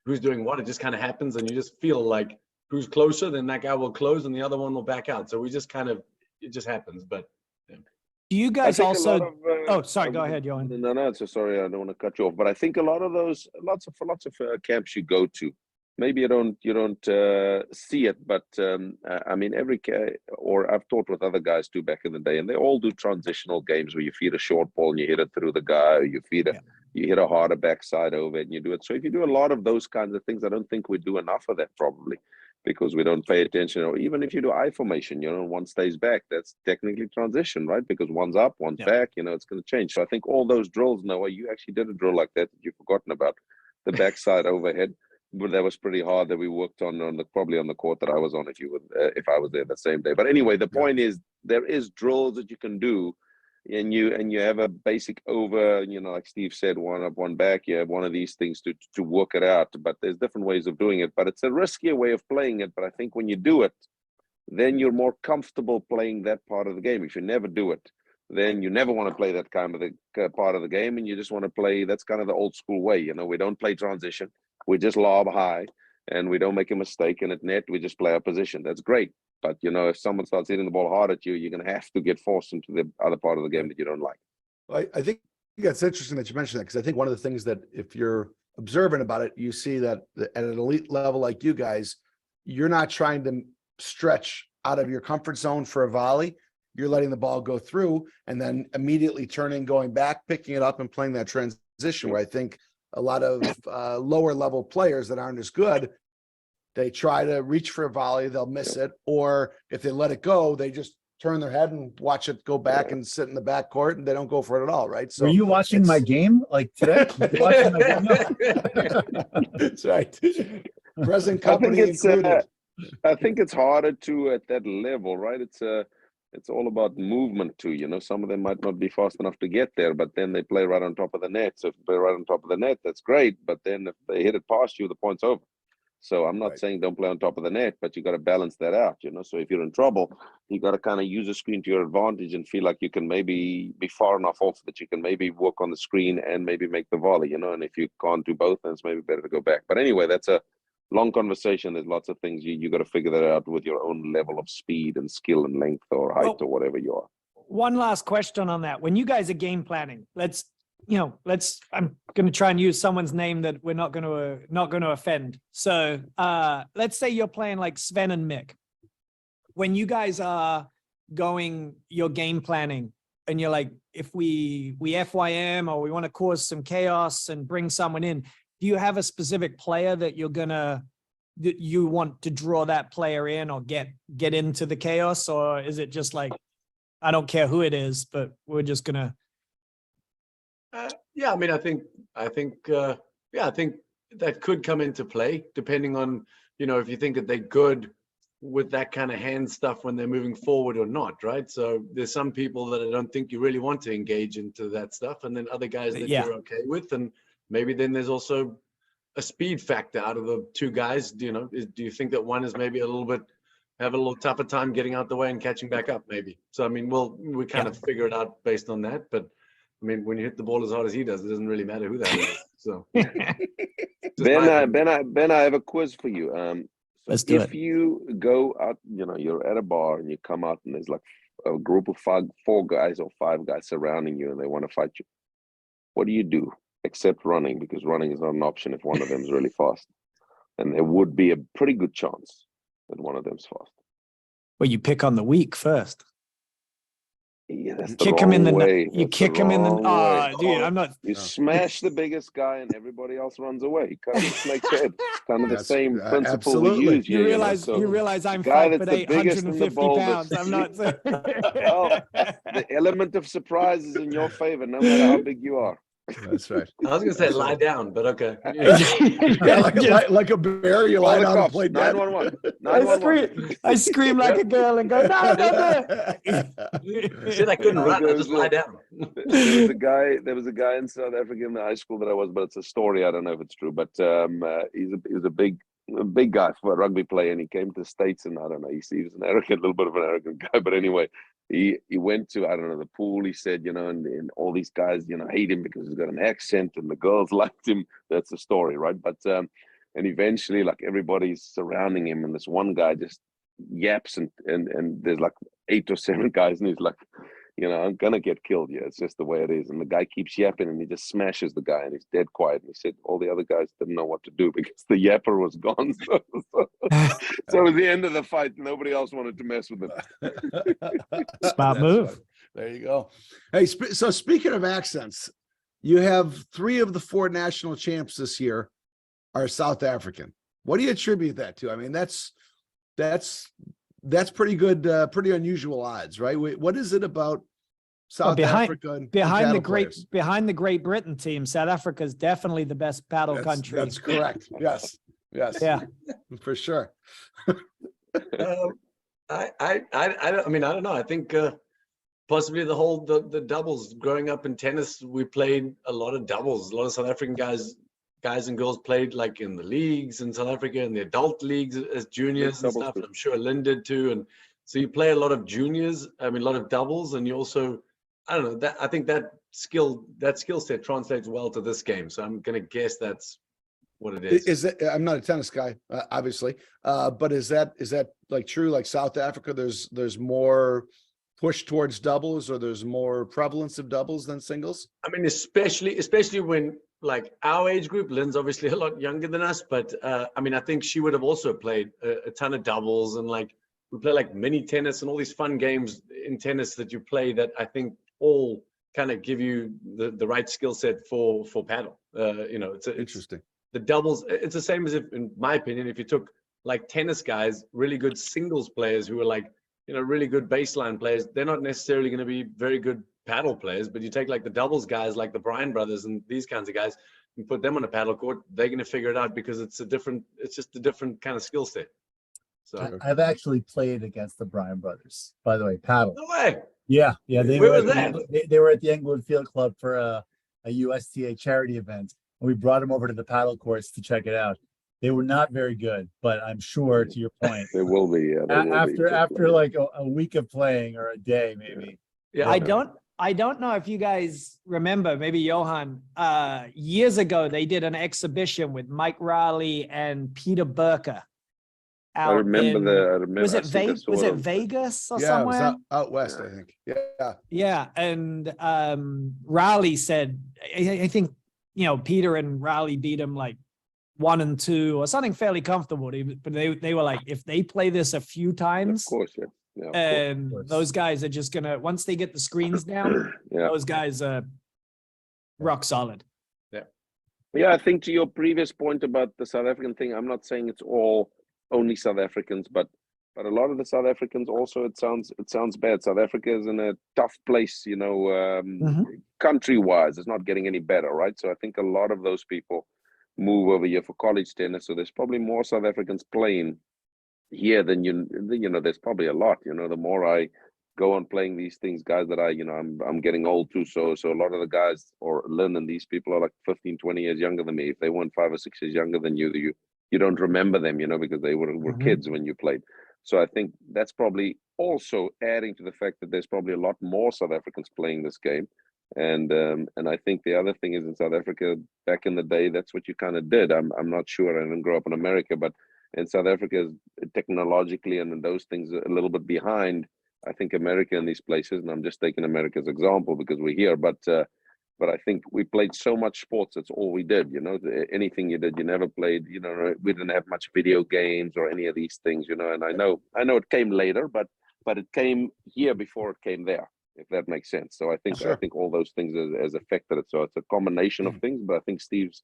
who's doing what. It just kind of happens, and you just feel like who's closer, then that guy will close and the other one will back out. So we just it just happens. But do you guys also sorry, go ahead, Johan. No, so sorry, I don't want to cut you off, but I think a lot of those, lots of camps you go to, maybe you don't see it, but I mean, I've taught with other guys too back in the day, and they all do transitional games where you feed a short ball and you hit it through the guy, or you hit a harder backside over it and you do it. So if you do a lot of those kinds of things, I don't think we do enough of that probably, because we don't pay attention. Or even if you do I formation, one stays back, that's technically transition, right? Because one's up, one's back, it's going to change. So I think all those drills, Noah, you actually did a drill like that you've forgotten about, the backside overhead. But that was pretty hard that we worked on probably on the court that I was on if I was there the same day. But anyway, the point is there is drills that you can do, and you have a basic over, like Steve said, one up, one back. You have one of these things to work it out. But there's different ways of doing it. But it's a riskier way of playing it. But I think when you do it, then you're more comfortable playing that part of the game. If you never do it, then you never want to play that kind of the part of the game, and you just want to play. That's kind of the old school way. We don't play transition. We just lob high, and we don't make a mistake, and at net we just play our position. That's great. But you know, if someone starts hitting the ball hard at you, you're going to have to get forced into the other part of the game that you don't like. I think that's interesting that you mentioned that, because I think one of the things that if you're observant about it, you see that at an elite level like you guys, you're not trying to stretch out of your comfort zone for a volley. You're letting the ball go through and then immediately turning, going back, picking it up and playing that transition, where I think a lot of lower level players that aren't as good, they try to reach for a volley, they'll miss it. Or if they let it go, they just turn their head and watch it go back and sit in the back court, and they don't go for it at all, right? So were you watching my game like today? Were you watching my game? that's right. Present company I think it's included. I think it's harder to at that level, right? It's all about movement too. You know, some of them might not be fast enough to get there, but then they play right on top of the net. So if they play right on top of the net, that's great. But then if they hit it past you, the point's over. So I'm not Right. saying don't play on top of the net, but you got to balance that out, you know. So if you're in trouble, you got to kind of use the screen to your advantage and feel like you can maybe be far enough off that you can maybe work on the screen and maybe make the volley, you know. And if you can't do both, then it's maybe better to go back. But anyway, that's a long conversation. There's lots of things you got to figure that out with your own level of speed and skill and length or height Well, or whatever you are. One last question on that. When you guys are game planning, I'm going to try and use someone's name that we're not going to offend. So let's say you're playing like Sven and Mick. When you guys are going your game planning and you're like, if we FYM or we want to cause some chaos and bring someone in, do you have a specific player that you want to draw that player in or get into the chaos? Or is it just like, I don't care who it is, but we're just going to. Yeah, I mean, I think that could come into play depending on, you know, if you think that they're good with that kind of hand stuff when they're moving forward or not, right? So there's some people that I don't think you really want to engage into that stuff, and then other guys that Yeah. you're okay with, and maybe then there's also a speed factor out of the two guys. Do you think that one is maybe have a little tougher time getting out the way and catching back up, maybe? So I mean, we kind of figure it out based on that, but. I mean, when you hit the ball as hard as he does, it doesn't really matter who that is. So, Ben, I have a quiz for you. Let's do if it. you go out, you know, you're at a bar and you come out and there's like a group of four guys or five guys surrounding you and they want to fight you. What do you do except running? Because running is not an option if one of them is really fast. And there would be a pretty good chance that one of them's fast. Well, you pick on the weak first. Yeah, that's the Kick him in wrong the way. you That's kick him in the wrong way. dude, I'm not. You smash the biggest guy and everybody else runs away. Cut off the snake's head. Kind of the That's- same principle we absolutely. use here. You know, realize so you realize I'm guy 5'8", that's the biggest and the 150 boldest. pounds. I'm not saying. Well, the element of surprise is in your favor, no matter how big you are. That's right. I was going to say lie down, but okay. Yeah, like a bear, you Call lie the down and cops. play dead. 911. I 911. scream like a girl and go, no, no, Shit, I couldn't run. I just lie down. There was a guy in South Africa in the high school that I was, but it's a story. I don't know if it's true, but he was a big guy for a rugby player, and he came to the States, and I don't know, he was a little bit of an arrogant guy, but anyway, he went to, I don't know, the pool, he said, you know, and all these guys, you know, hate him because he's got an accent and the girls liked him. That's the story, right? But and eventually, like, everybody's surrounding him, and this one guy just yaps, and there's like 8 or 7 guys, and he's like, you know, I'm gonna get killed. Yeah, it's just the way it is. And the guy keeps yapping, and he just smashes the guy, and he's dead quiet. And he said all the other guys didn't know what to do because the yapper was gone. So it was the end of the fight. Nobody else wanted to mess with him. Smart That's move. funny. There you go. Hey, so speaking of accents, you have 3 of the 4 national champs this year are South African. What do you attribute that to? I mean, that's pretty good, pretty unusual odds, right? What is it about South Africa and behind paddle players? the Great Britain team? South Africa is definitely the best paddle country. That's correct. Yes. Yeah. For sure. I mean, I don't know. I think possibly the doubles. Growing up in tennis, we played a lot of doubles. A lot of South African guys and girls played like in the leagues in South Africa, in the adult leagues as juniors and stuff. I'm sure Lynn did too. And so you play a lot of juniors. I mean, a lot of doubles, and you also, I don't know, I think that skill set translates well to this game. So I'm going to guess that's what it is. Is it, I'm not a tennis guy, obviously, but is that like true? Like South Africa, there's more push towards doubles, or there's more prevalence of doubles than singles? I mean, especially when like our age group, Lynn's obviously a lot younger than us, but I mean, I think she would have also played a ton of doubles, and like we play like mini tennis and all these fun games in tennis that you play that I think all kind of give you the right skill set for paddle. You know, it's Interesting. the doubles. It's the same as if, in my opinion, if you took like tennis guys, really good singles players who are like, you know, really good baseline players, they're not necessarily going to be very good paddle players, but you take like the doubles guys, like the Bryan brothers and these kinds of guys, and put them on a paddle court, they're going to figure it out because it's just a different kind of skill set. So I've actually played against the Bryan brothers, by the way, paddle. no way. Yeah, they Where were was that? they were at the Englewood Field Club for a USTA charity event, and we brought them over to the paddle courts to check it out. They were not very good, but I'm sure, to your point, They will be. Yeah, they will be. after like a week of playing, or a day maybe. Yeah, I don't know if you guys remember, maybe Johan, years ago, they did an exhibition with Mike Riley and Peter Burker. I remember. Was I it think I saw them. Vegas or Yeah, it was somewhere? out west, I think. Yeah. Yeah, and Riley said, I think, you know, Peter and Riley beat him like 1-2 or something fairly comfortable. But they were like, if they play this a few times, Of course, yeah. Yeah, of course. and course. those guys are just gonna, once they get the screens down, Yeah. those guys are rock solid. Yeah, I think to your previous point about the South African thing, I'm not saying it's all only South Africans, but a lot of the South Africans also, it sounds bad. South Africa is in a tough place, you know, country-wise. It's not getting any better, right? So I think a lot of those people move over here for college tennis. So there's probably more South Africans playing here than you know. There's probably a lot. You know, the more I go on playing these things, guys that I'm getting old too. So a lot of the guys, or Lynn and these people, are like 15, 20 years younger than me. If they weren't 5 or 6 years younger than you don't remember them, you know, because they were kids when you played. So I think that's probably also adding to the fact that there's probably a lot more South Africans playing this game. And I think the other thing is, in South Africa back in the day, that's what you kind of did. I'm not sure. I didn't grow up in America, but in South Africa, technologically and in those things a little bit behind, I think, America in these places. And I'm just taking America as example because we're here. But I think we played so much sports. That's all we did. You know, anything you did, you never played. You know, we didn't have much video games or any of these things. You know, and I know it came later, but it came here before it came there, if that makes sense. So I think all those things has affected it. So it's a combination of things. But I think Steve's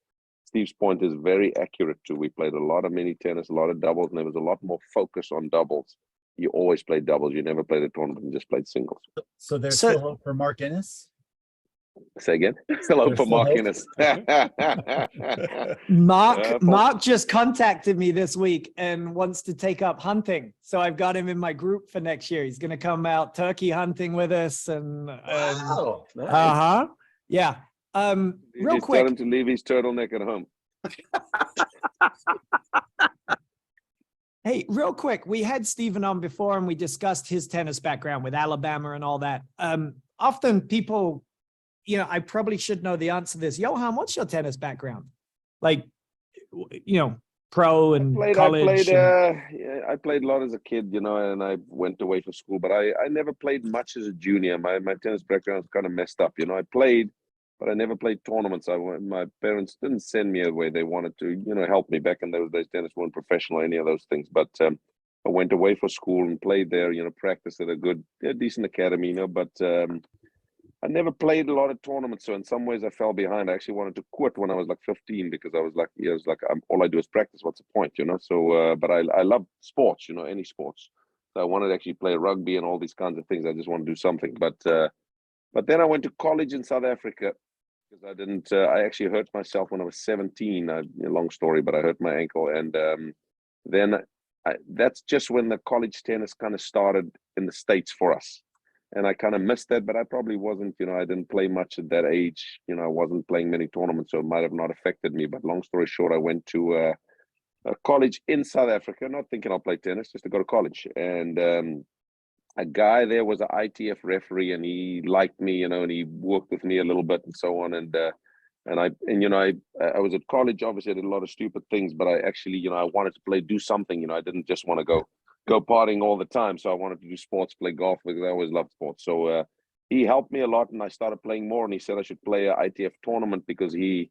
point is very accurate too. We played a lot of mini tennis, a lot of doubles, and there was a lot more focus on doubles. You always played doubles. You never played a tournament. You just played singles. So there's still hope for Mark Innes? Say again. Still hope for Mark Innes. Mark just contacted me this week and wants to take up hunting. So I've got him in my group for next year. He's going to come out turkey hunting with us. And wow, nice. Yeah. Real just quick. Tell him to leave his turtleneck at home. Hey, real quick. We had Stephen on before and we discussed his tennis background with Alabama and all that. Often people, you know, I probably should know the answer to this. Johan, what's your tennis background? Like, you know, pro and college? I played a lot as a kid, you know, and I went away from school, but I never played much as a junior. My tennis background is kind of messed up. You know, I played, but I never played tournaments. My parents didn't send me away. They wanted to, you know, help me. Back in those days, tennis weren't professional, any of those things. But I went away for school and played there, you know, practiced at a decent academy, you know, but I never played a lot of tournaments, so in some ways I fell behind. I actually wanted to quit when I was like 15 because I was like, all I do is practice. What's the point, you know? So, but I love sports, you know, any sports. So I wanted to actually play rugby and all these kinds of things. I just want to do something. But then I went to college in South Africa because I didn't. I actually hurt myself when I was 17. A long story, but I hurt my ankle, and then that's just when the college tennis kind of started in the States for us. And I kind of missed that, but I probably wasn't, you know, I didn't play much at that age. You know, I wasn't playing many tournaments, so it might have not affected me. But long story short, I went to a college in South Africa, not thinking I'll play tennis, just to go to college. And a guy there was an ITF referee, and he liked me, you know, and he worked with me a little bit and so on. And I was at college. Obviously, I did a lot of stupid things, but I actually, I wanted to do something. I didn't just want to go partying all the time. So I wanted to do sports, play golf, because I always loved sports. So he helped me a lot, and I started playing more. And he said I should play a ITF tournament because he's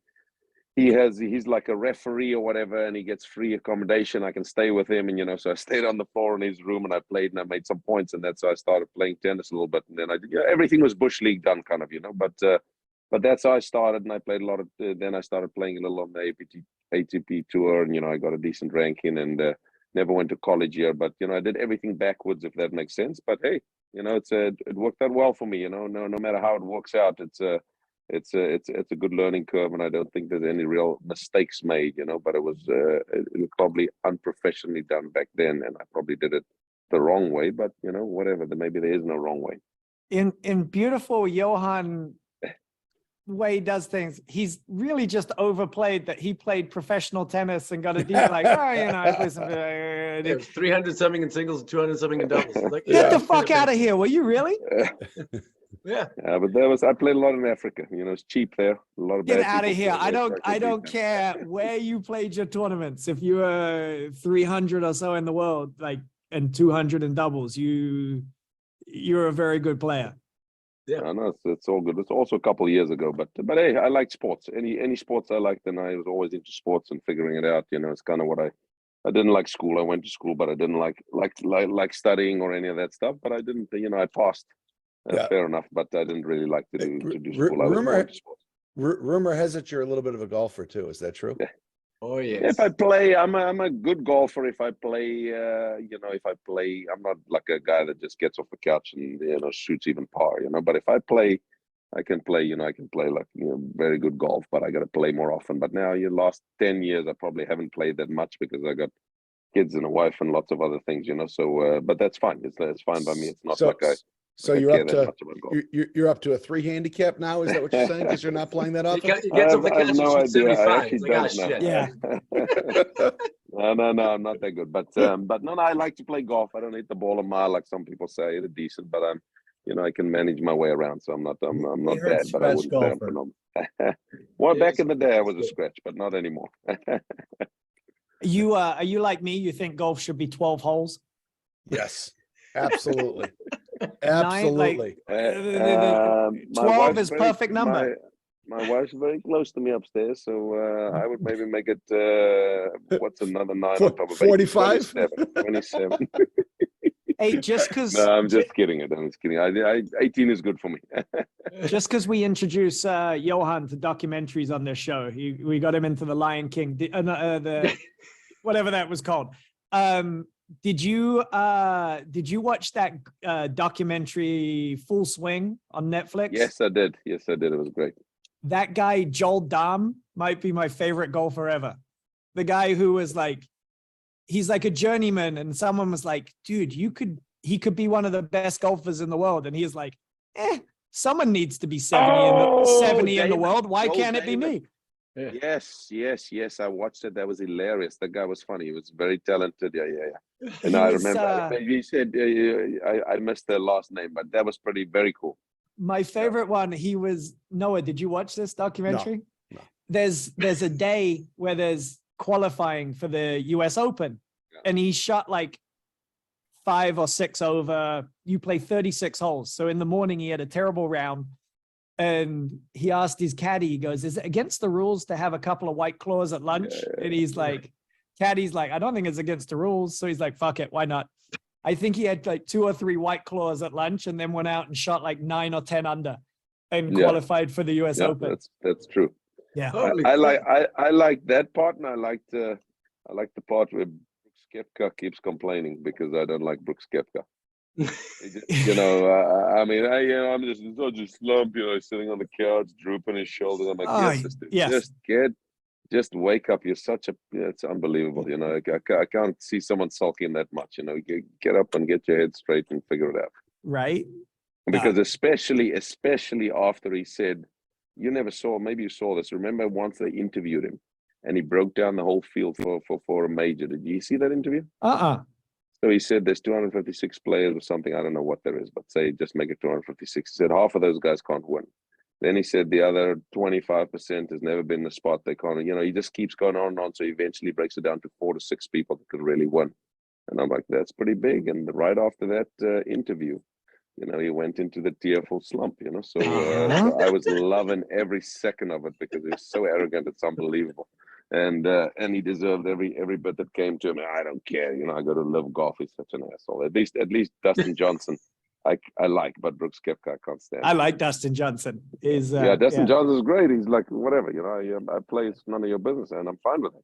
like a referee or whatever, and he gets free accommodation. I can stay with him, and so I stayed on the floor in his room, and I played, and I made some points, and that's how I started playing tennis a little bit. And then everything was bush league done, kind of, but that's how I started, and I played a lot of. Then I started playing a little on the ATP tour, and I got a decent ranking, and never went to college here. But I did everything backwards, if that makes sense. But hey, it worked out well for me. No matter how it works out, it's a good learning curve, and I don't think there's any real mistakes made. But it was probably unprofessionally done back then, and I probably did it the wrong way. But whatever. Maybe there is no wrong way. In beautiful Johan way he does things, he's really just overplayed that he played professional tennis and got a deep I play some. It was 300 something in singles, 200 something in doubles. Like, Get the fuck out of here! Were you really? Yeah. But I played a lot in Africa. It's cheap there. A lot of Get bad out of people here! play there, I don't care where you played your tournaments. If you were 300 or so in the world, and 200 in doubles, you're a very good player. Yeah, I know it's all good. It's also a couple of years ago, but hey, I liked sports. Any sports I liked, and I was always into sports and figuring it out. It's kind of what I didn't like school. I went to school, but I didn't like studying or any of that stuff. But I didn't. I passed. Fair enough, but I didn't really like to do school. I was more into sports. Rumor has it you're a little bit of a golfer too. Is that true? Yeah. Oh yes. If I play, I'm a good golfer. If I play, I'm not like a guy that just gets off the couch and shoots even par. But if I play, I can play. I can play very good golf. But I got to play more often. But now, last 10 years, I probably haven't played that much because I got kids and a wife and lots of other things. So, but that's fine. It's fine by me. It's not So you're up to a 3 handicap now? Is that what you're saying? Because you're not playing that often? He gets off the couch and shoots 75. It's like, shit. Yeah. No, I'm not that good. But no, I like to play golf. I don't hit the ball a mile like some people say. It's decent, but I can manage my way around. So I'm not bad, but I wouldn't say I'm phenomenal. Well, back in the day, I was a scratch, but not anymore. Are you like me? You think golf should be 12 holes? Yes, absolutely. Absolutely. 12 is perfect number. My wife's very close to me upstairs, so I would maybe make it. What's another 9 on top of 45? 27. Hey, just because. No, I'm just kidding. I'm just kidding. 18 is good for me. Just because we introduce Johan to documentaries on this show, we got him into the Lion King, the whatever that was called. Did you watch that documentary Full Swing on Netflix? Yes, I did. It was great. That guy, Joel Dahm, might be my favorite golfer ever. The guy who was he's like a journeyman, and someone was like, dude, he could be one of the best golfers in the world. And he's like, someone needs to be 70 in the world. Why can't it be me? Yeah. Yes. I watched it. That was hilarious. The guy was funny. He was very talented. Yeah. And I remember he said, I missed the last name, but that was very cool. My favorite one, he was Noah. Did you watch this documentary? No. There's a day where there's qualifying for the US Open, and he shot 5 or 6 over. You play 36 holes. So in the morning, he had a terrible round. And he asked his caddy, he goes, is it against the rules to have a couple of White Claws at lunch? And he's like, caddy's like, I don't think it's against the rules. So he's like, fuck it, why not? I think he had 2 or 3 White Claws at lunch and then went out and shot 9 or 10 under and qualified for the US Open. That's true. Yeah. I like that part, and I like the part where Brooks Koepka keeps complaining because I don't like Brooks Koepka. I'm just such a slump, sitting on the couch, drooping his shoulders. I'm like, just wake up. You're it's unbelievable. I can't see someone sulking that much. Get up and get your head straight and figure it out. Right. Because especially after he said, maybe you saw this. Remember once they interviewed him and he broke down the whole field for a major. Did you see that interview? So he said there's 256 players or something. I don't know what there is, but say just make it 256. He said half of those guys can't win. Then he said the other 25% has never been the spot. They can't, he just keeps going on and on. So eventually breaks it down to 4 to 6 people that could really win. And I'm like, that's pretty big. And right after that interview, he went into the tearful slump, So, so I was loving every second of it because he was so arrogant. It's unbelievable. And he deserved every bit that came to him. I don't care, I go to live golf. He's such an asshole. At least Dustin Johnson, I like, but Brooks Koepka I can't stand. I like Dustin Johnson. Dustin Johnson is great. He's like whatever, I play. It's none of your business, and I'm fine with it.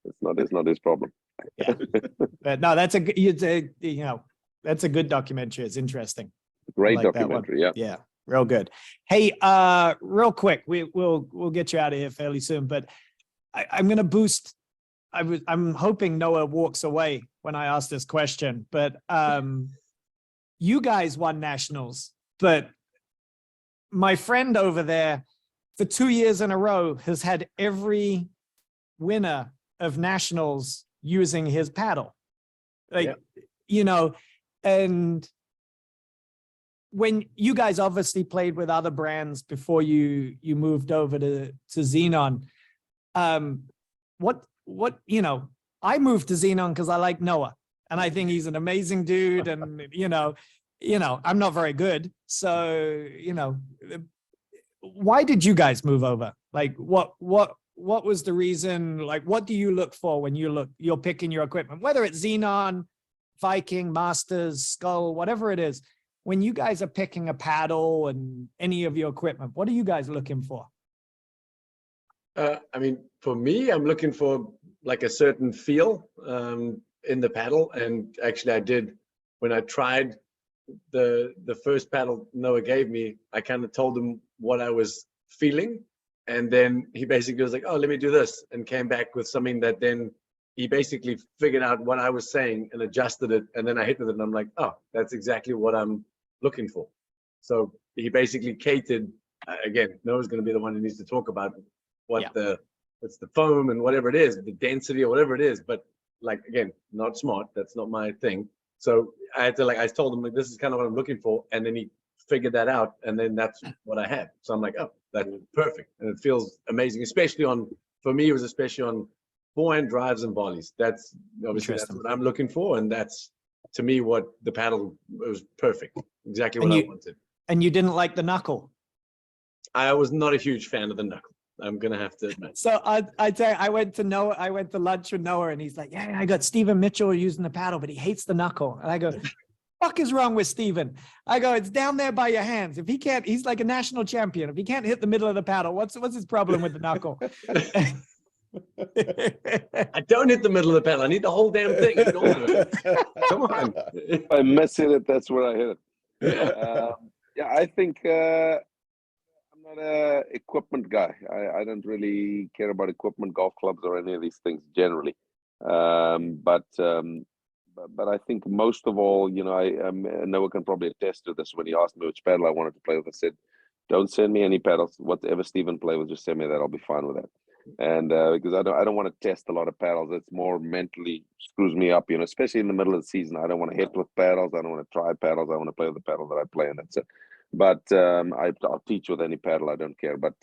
It's not his problem. Yeah, but no, that's that's a good documentary. It's interesting. Great like documentary. Yeah, real good. Hey, real quick, we'll get you out of here fairly soon, but I'm gonna boost. I'm hoping Noah walks away when I ask this question, but you guys won nationals, but my friend over there for 2 years in a row has had every winner of nationals using his paddle. And when you guys obviously played with other brands before you moved over to Xenon, I moved to Xenon because I like Noah and I think he's an amazing dude, and I'm not very good, so why did you guys move over? Like what was the reason? Like what do you look for when you're picking your equipment, whether it's Xenon, Viking, Masters, Skull, whatever it is? When you guys are picking a paddle and any of your equipment, what are you guys looking for? For me, I'm looking for like a certain feel in the paddle. And actually I did, when I tried the first paddle Noah gave me, I kind of told him what I was feeling. And then he basically was like, oh, let me do this, and came back with something that then he basically figured out what I was saying and adjusted it. And then I hit with it and I'm like, oh, that's exactly what I'm looking for. So he basically catered, again, Noah's going to be the one who needs to talk about what's the foam and whatever it is, the density or whatever it is. But like, again, not smart. That's not my thing. So I had to I told him, like, this is kind of what I'm looking for. And then he figured that out. And then that's what I had. So I'm like, oh, that's perfect. And it feels amazing, especially for me, it was especially on forehand drives and volleys. That's obviously that's what I'm looking for. And that's, to me, what the paddle was perfect. Exactly what I wanted. And you didn't like the knuckle? I was not a huge fan of the knuckle. I'm gonna have to admit. So I tell you, I went to lunch with Noah, and he's like, yeah, I got Stephen Mitchell using the paddle, but he hates the knuckle. And I go, fuck is wrong with Stephen? I go, it's down there by your hands. If he can't, he's like a national champion. If he can't hit the middle of the paddle, what's his problem with the knuckle? I don't hit the middle of the paddle. I need the whole damn thing. Come on. If I miss it, that's where I hit it. I think I'm not a equipment guy. I don't really care about equipment, golf clubs, or any of these things generally. But I think most of all, Noah can probably attest to this. When he asked me which paddle I wanted to play with, I said, don't send me any paddles. Whatever Stephen play with, just send me that. I'll be fine with that. And because I don't want to test a lot of paddles. It's more mentally screws me up, especially in the middle of the season. I don't want to hit with paddles. I don't want to try paddles. I want to play with the paddle that I play, and that's it. But I'll teach with any paddle. I don't care. But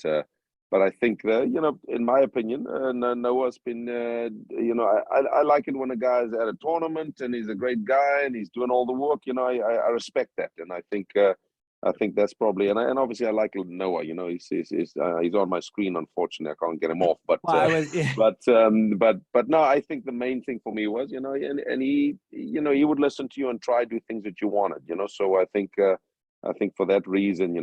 I think that, in my opinion, Noah's been, I like it when a guy's at a tournament and he's a great guy and he's doing all the work. I respect that, and I think that's probably, and obviously I like Noah. He's on my screen. Unfortunately, I can't get him off. But but no, I think the main thing for me was, and he would listen to you and try to do things that you wanted. So I think for that reason,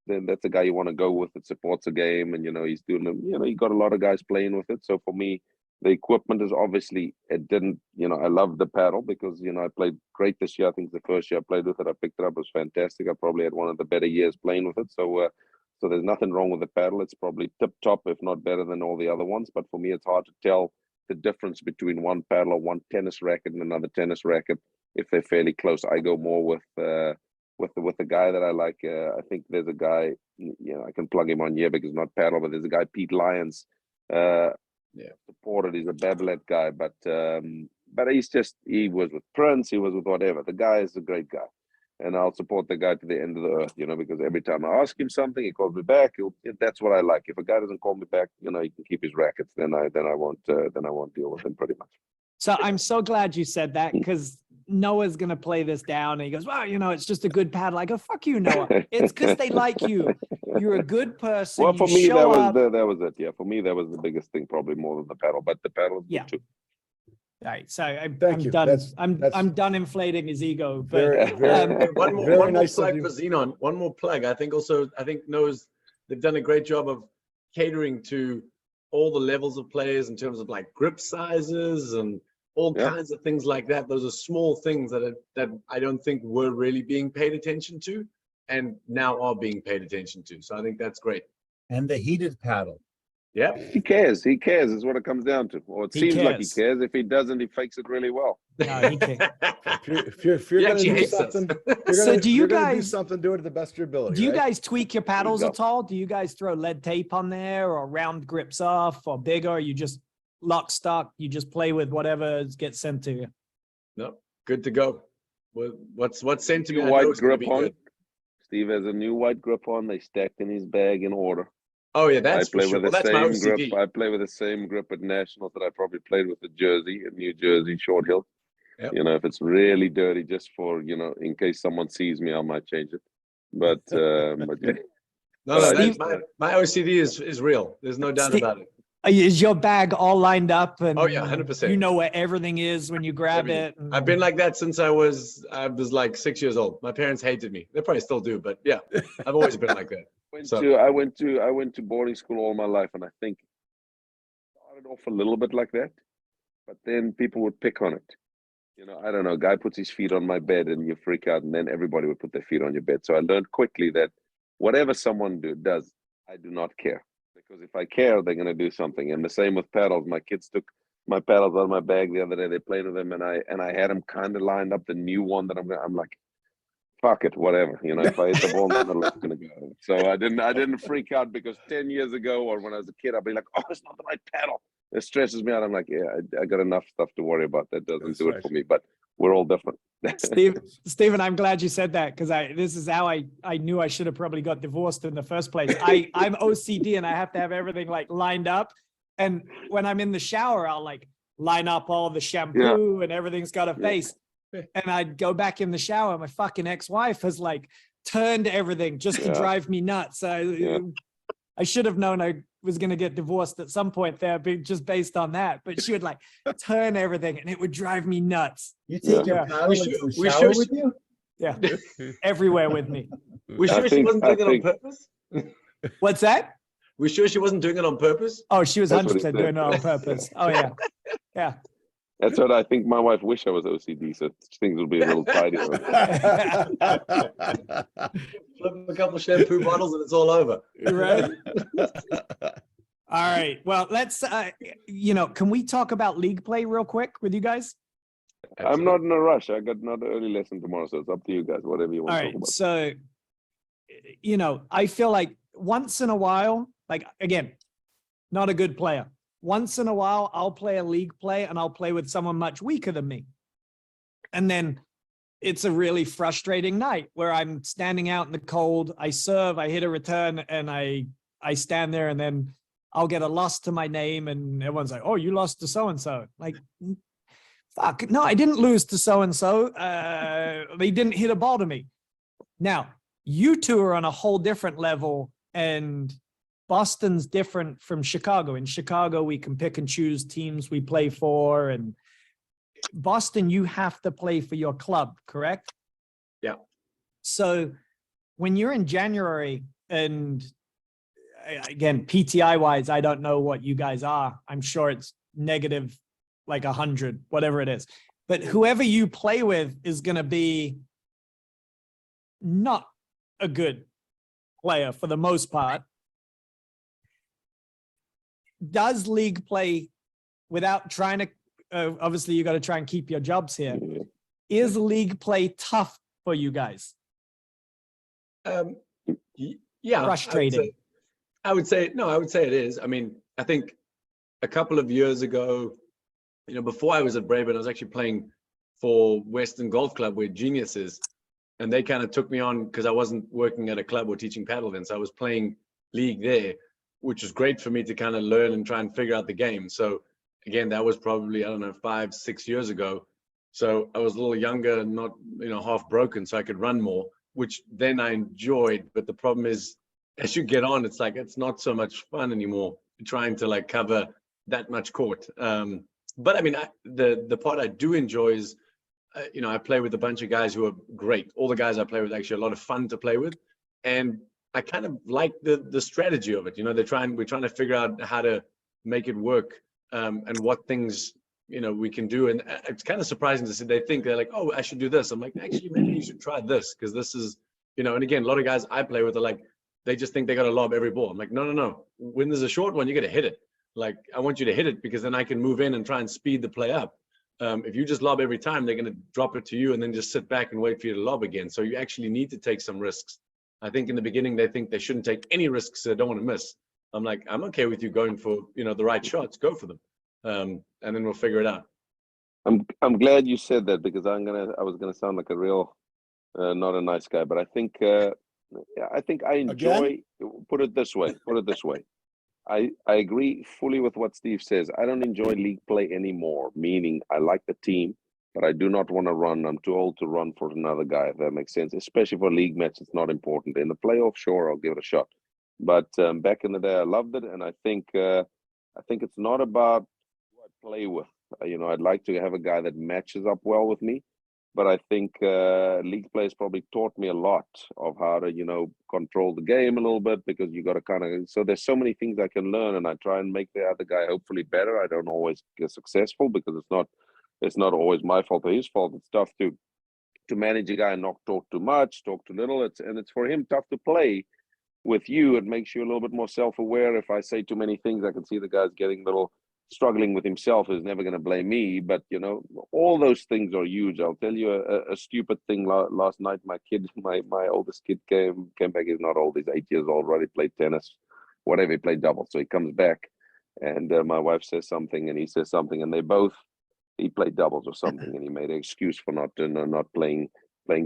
that's a guy you want to go with. It supports the game, and he's doing them. You got a lot of guys playing with it. So for me, the equipment is obviously, it didn't. I love the paddle because I played great this year. I think the first year I played with it, I picked it up. It was fantastic. I probably had one of the better years playing with it. So there's nothing wrong with the paddle. It's probably tip top, if not better than all the other ones. But for me, it's hard to tell the difference between one paddle or one tennis racket and another tennis racket if they're fairly close. I go more with the guy that I like. I think there's a guy, I can plug him on here because it's not paddle, but there's a guy, Pete Lyons, supported. He's a Babolat guy, but he was with Prince, he was with whatever. The guy is a great guy. and I'll support the guy to the end of the earth, because every time I ask him something, he calls me back. That's what I like. If a guy doesn't call me back, he can keep his rackets. Then I won't deal with him pretty much. So I'm so glad you said that, because Noah's going to play this down and he goes, well, it's just a good paddle. I go, fuck you, Noah. It's because they like you. You're a good person. Well, for You me, show that up. was it. Yeah, for me, that was the biggest thing, probably more than the paddle, but the paddle is Yeah. good too. All right, so I'm Thank you. done. That's- I'm that's- done inflating his ego. But Very, very, One more, very one more nice of plug you. for Xenon. One more plug. I think knows they've done a great job of catering to all the levels of players in terms of like grip sizes and all Yeah. kinds of things like that. Those are small things that I don't think were really being paid attention to, and now are being paid attention to. So I think that's great. And the heated paddle. Yeah. He cares is what it comes down to. Or it He seems like he cares. cares. If he doesn't, he fakes it really well. No, he can't. If you're He gonna actually do hates us. something, So do if you you're gonna do guys- something, do it to the best of your ability. Do you right? guys tweak your paddles go. at all? Do you guys throw lead tape on there, or round grips off, or bigger? Or you just lock stock? You just play with whatever gets sent to you? No, good to go. What's sent to me? New I know white it's gonna grip be on. good. Steve has a new white grip on. They stacked in his bag in order. Oh yeah, that's I play for sure. with Well, the that's my same OCD. grip. I play with the same grip at nationals that I probably played with the Jersey in New Jersey, Short Hill. Yep. If it's really dirty, just for in case someone sees me, I might change it. But yeah. No, Steve- my OCD is real. There's no doubt Steve- about it. Is your bag all lined up? And Oh, yeah, 100%. You know where everything is when you grab Everything. it. and- I've been like that since I was like 6 years old. My parents hated me. They probably still do, but yeah, I've always been like that. I went to boarding school all my life, and I think it started off a little bit like that, but then people would pick on it. I don't know. Guy puts his feet on my bed, and you freak out, and then everybody would put their feet on your bed. So I learned quickly that whatever someone does, I do not care, because if I care, they're going to do something. And the same with paddles. My kids took my paddles out of my bag the other day. They played with them, and I had them kind of lined up. The new one that I'm like, fuck it, whatever. If I hit the ball in the middle, it's gonna go. So I didn't freak out, because 10 years ago, or when I was a kid, I'd be like, oh, it's not the right paddle. It stresses me out. I'm like, yeah, I got enough stuff to worry about. That doesn't That's do right. it for me. But we're all different. Stephen, I'm glad you said that, because this is how I knew I should have probably got divorced in the first place. I'm OCD, and I have to have everything like lined up. And when I'm in the shower, I'll like line up all the shampoo and everything's got a face. And I'd go back in the shower. My fucking ex-wife has like turned everything just to Yeah. drive me nuts. I should have known I was going to get divorced at some point there, just based on that. But she would like turn everything, and it would drive me nuts. You take Yeah. your paddle We into should- the we shower should- with you? Yeah, everywhere with me. We I sure she think- wasn't I doing it on think- purpose? What's that? We sure she wasn't doing it on purpose? Oh, she was That's what he 100% doing said. it on purpose. Oh yeah, yeah. That's what I think. My wife wish I was OCD, so things would be a little tidier. Flip a couple shampoo bottles and it's all over. Right. All right. Well, let's. Can we talk about league play real quick with you guys? I'm not in a rush. I got another early lesson tomorrow, so it's up to you guys. Whatever you want All to right. talk about. So, I feel like once in a while, like again, not a good player. Once in a while, I'll play a league play, and I'll play with someone much weaker than me. And then it's a really frustrating night where I'm standing out in the cold. I serve, I hit a return, and I stand there, and then I'll get a loss to my name, and everyone's like, "Oh, you lost to so and so." Like, fuck, no, I didn't lose to so and so. They didn't hit a ball to me. Now, you two are on a whole different level, and Boston's different from Chicago. In Chicago, we can pick and choose teams we play for, and Boston, you have to play for your club, correct? Yeah. So when you're in January, and again, PTI wise, I don't know what you guys are. I'm sure it's negative like 100, whatever it is. But whoever you play with is going to be not a good player for the most part. Does league play, without trying to, obviously you got to try and keep your jobs here. Is league play tough for you guys? Yeah. Frustrating. I would say it is. I mean, I think a couple of years ago, before I was at Braeburn, I was actually playing for Western Golf Club, where Genius is. and they kind of took me on because I wasn't working at a club or teaching paddle then. So I was playing league there, which was great for me to kind of learn and try and figure out the game. So again, that was probably, I don't know, 5-6 years ago. So I was a little younger, not, half broken, so I could run more, which then I enjoyed. But the problem is, as you get on, it's like, it's not so much fun anymore trying to like cover that much court. But I mean, the part I do enjoy is, I play with a bunch of guys who are great. All the guys I play with are actually a lot of fun to play with. And I kind of like the strategy of it. We're trying to figure out how to make it work, and what things, we can do. And it's kind of surprising to see, they're like, oh, I should do this. I'm like, actually, maybe you should try this, because this is, and again, a lot of guys I play with are like, they just think they got to lob every ball. I'm like, no. When there's a short one, you got to hit it. Like, I want you to hit it, because then I can move in and try and speed the play up. If you just lob every time, they're going to drop it to you and then just sit back and wait for you to lob again. So you actually need to take some risks. I think in the beginning, they think they shouldn't take any risks. They don't want to miss. I'm like, I'm okay with you going for, the right shots, go for them. And then we'll figure it out. I'm glad you said that, because I was gonna sound like a real not a nice guy, but I think I enjoy. Put it this way. I agree fully with what Steve says. I don't enjoy league play anymore, meaning I like the team, but I do not want to run. I'm too old to run for another guy, if that makes sense. Especially for league match, it's not important. In the playoff, sure, I'll give it a shot. But back in the day, I loved it, and I think it's not about who I play with. I'd like to have a guy that matches up well with me. But I think league play has probably taught me a lot of how to, control the game a little bit, because you got to kind of, so there's so many things I can learn, and I try and make the other guy hopefully better. I don't always get successful, because it's not always my fault or his fault. It's tough to manage a guy and not talk too much, talk too little. It's for him tough to play with you. It makes you a little bit more self-aware. If I say too many things, I can see the guy's getting a little struggling with himself, is never going to blame me. But all those things are huge. I'll tell you a stupid thing. Last night, my kid, my oldest kid came back. He's not old, he's 8 years old, already played tennis, whatever, he played double. So he comes back, and my wife says something and he says something, and he played doubles or something, and he made an excuse for not playing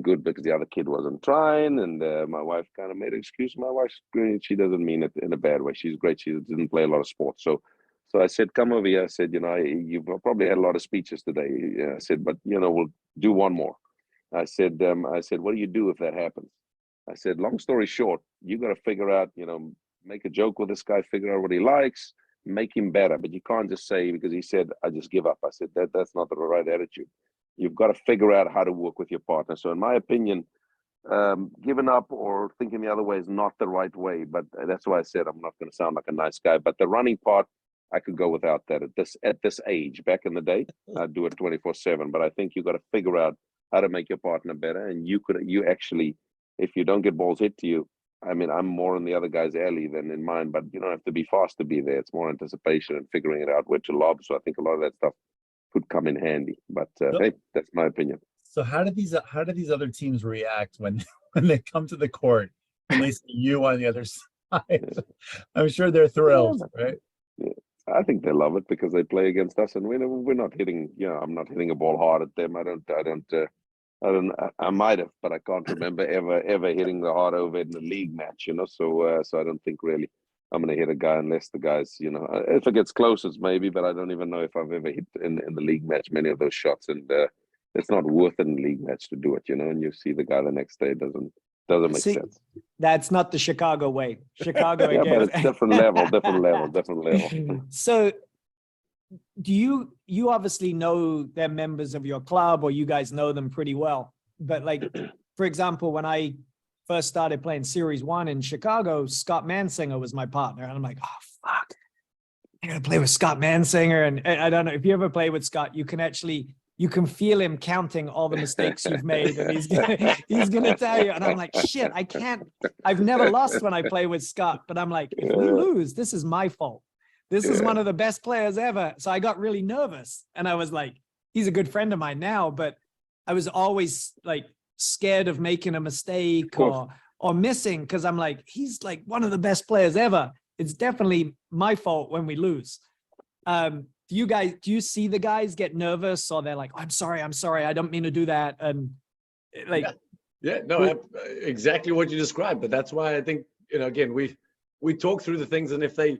good, because the other kid wasn't trying. And my wife kind of made an excuse. My wife, she doesn't mean it in a bad way. She's great. She didn't play a lot of sports. So I said, come over here. I said, you've probably had a lot of speeches today. I said, but, we'll do one more. I said, what do you do if that happens? I said, long story short, you got to figure out, make a joke with this guy, figure out what he likes, make him better. But you can't just say, because he said, I just give up. I said, that's not the right attitude. You've got to figure out how to work with your partner. So in my opinion, giving up or thinking the other way is not the right way. But that's why I said I'm not going to sound like a nice guy. But the running part, I could go without that at this age. Back in the day, I'd do it 24/7. But I think you got to figure out how to make your partner better. And you actually, if you don't get balls hit to you, I mean, I'm more in the other guy's alley than in mine. But you don't have to be fast to be there. It's more anticipation and figuring it out where to lob. So I think a lot of that stuff could come in handy. But hey, that's my opinion. So how do these other teams react when they come to the court and they see you on the other side? I'm sure they're thrilled, right? Yeah. I think they love it, because they play against us, and we're not hitting. I'm not hitting a ball hard at them. I might have, but I can't remember ever hitting the hard over in the league match. So I don't think really I'm going to hit a guy unless the guy's. If it gets close, it's maybe, but I don't even know if I've ever hit in the league match many of those shots, and it's not worth it in the league match to do it. And you see the guy the next day, it doesn't make sense. That's not the Chicago way. Chicago yeah, again. but it's different level. So do you obviously know they're members of your club, or you guys know them pretty well. But like, for example, when I first started playing Series 1 in Chicago, Scott Mansinger was my partner. And I'm like, oh, fuck, I gotta play with Scott Mansinger. And I don't know, if you ever play with Scott, you can feel him counting all the mistakes you've made, and he's gonna tell you. And I'm like, shit, I've never lost when I play with Scott, but I'm like, if we lose, this is my fault. This is one of the best players ever. So I got really nervous, and I was like, he's a good friend of mine now, but I was always like scared of making a mistake or missing, because I'm like, he's like one of the best players ever. It's definitely my fault when we lose. Do you see the guys get nervous, or they're like, oh, I'm sorry, I don't mean to do that? And like, Yeah, no, exactly what you described. But that's why I think, again, we talk through the things, and if they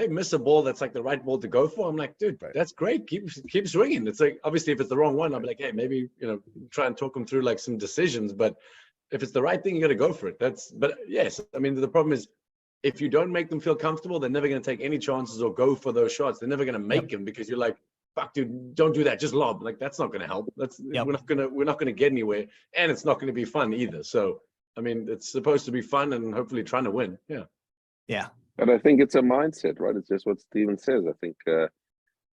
miss a ball that's like the right ball to go for, I'm like, dude, that's great. Keep swinging. It's like, obviously, if it's the wrong one, I'll be like, hey, maybe try and talk them through like some decisions. But if it's the right thing, you got to go for it. But yes, I mean, the problem is, if you don't make them feel comfortable, they're never going to take any chances or go for those shots. They're never going to make them, because you're like, fuck, dude, don't do that. Just lob. Like, that's not going to help. We're not going to get anywhere, and it's not going to be fun either. So, I mean, it's supposed to be fun and hopefully trying to win. Yeah. Yeah. But I think it's a mindset, right? It's just what Stephen says. I think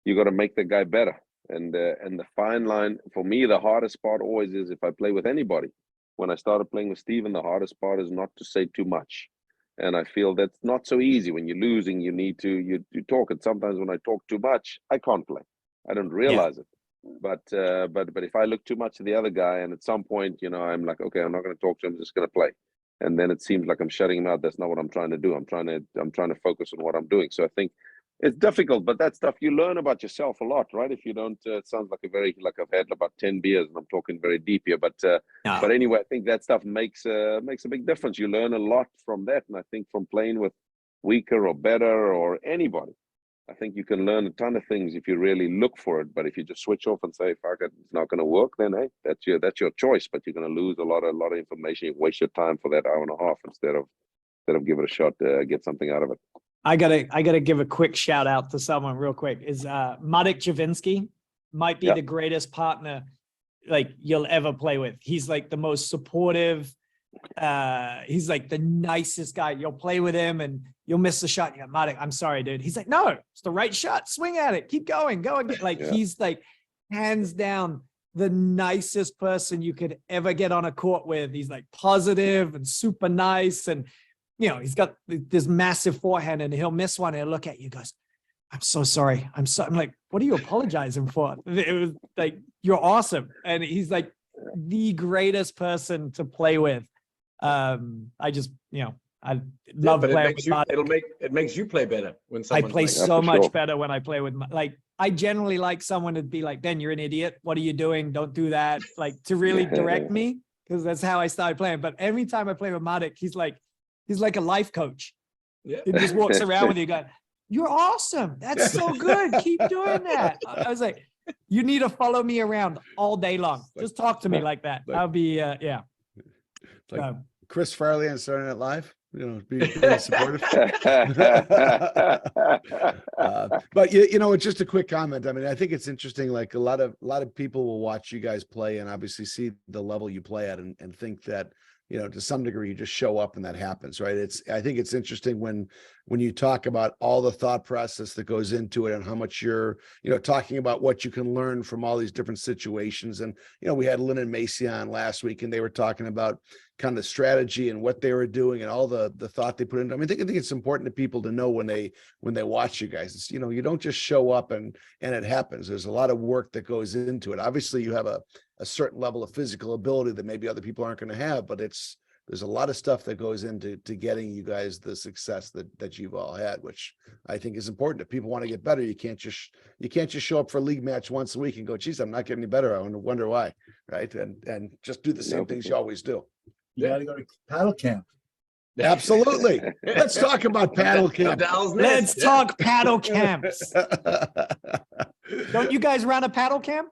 you got to make the guy better. And the fine line, for me, the hardest part always is if I play with anybody. When I started playing with Stephen, the hardest part is not to say too much. And I feel that's not so easy. When you're losing, you need to you talk. And sometimes when I talk too much, I can't play. I don't realize it. But if I look too much at the other guy, and at some point, I'm like, okay, I'm not going to talk to him. I'm just going to play. And then it seems like I'm shutting him out. That's not what I'm trying to do. I'm trying to focus on what I'm doing. So I think it's difficult, but that stuff you learn about yourself a lot, right? If you don't, it sounds like I've had about 10 beers and I'm talking very deep here. But anyway, I think that stuff makes a big difference. You learn a lot from that, and I think from playing with weaker or better or anybody, I think you can learn a ton of things if you really look for it. But if you just switch off and say, "Fuck it, it's not going to work," then hey, that's your choice. But you're going to lose a lot of information. You waste your time for that hour and a half instead of give it a shot, get something out of it. I gotta give a quick shout out to someone real quick. Is Marek Javinsky might be the greatest partner like you'll ever play with. He's like the most supportive. He's like the nicest guy. You'll play with him and you'll miss the shot. You're like, Marek, I'm sorry, dude. He's like, no, it's the right shot. Swing at it. Keep going. Go again. Like he's like hands down the nicest person you could ever get on a court with. He's like positive and super nice, and he's got this massive forehand, and he'll miss one and he'll look at you, goes, I'm so sorry. I'm like, what are you apologizing for? It was like, you're awesome. And he's like the greatest person to play with. I just, I love playing with Mark. It makes you play better when I play so much sure. better when I play with, like, I generally like someone to be like, Ben, you're an idiot. What are you doing? Don't do that. Like, to really direct me, because that's how I started playing. But every time I play with Marek, he's like a life coach. Yeah. He just walks around with you going, you're awesome. That's so good. Keep doing that. I was like, you need to follow me around all day long. Just talk to me like that. I'll be, Like Chris Farley on Saturday Night Live, be supportive. But it's just a quick comment. I mean, I think it's interesting. Like a lot of people will watch you guys play and obviously see the level you play at and think that, to some degree, you just show up and that happens, right? I think it's interesting when you talk about all the thought process that goes into it and how much you're, talking about what you can learn from all these different situations. And, we had Lynn and Macy on last week, and they were talking about kind of strategy and what they were doing and all the thought they put into. I mean, I think it's important to people to know when they watch you guys. It's, you don't just show up and it happens. There's a lot of work that goes into it. Obviously, you have a certain level of physical ability that maybe other people aren't going to have, but there's a lot of stuff that goes into getting you guys the success that you've all had, which I think is important. If people want to get better, you can't just show up for a league match once a week and go, geez, I'm not getting any better. I wonder why, right? And just do the same things you always do. You got to go to paddle camp. Absolutely. Let's talk about paddle camp. Let's talk paddle camps. Don't you guys run a paddle camp?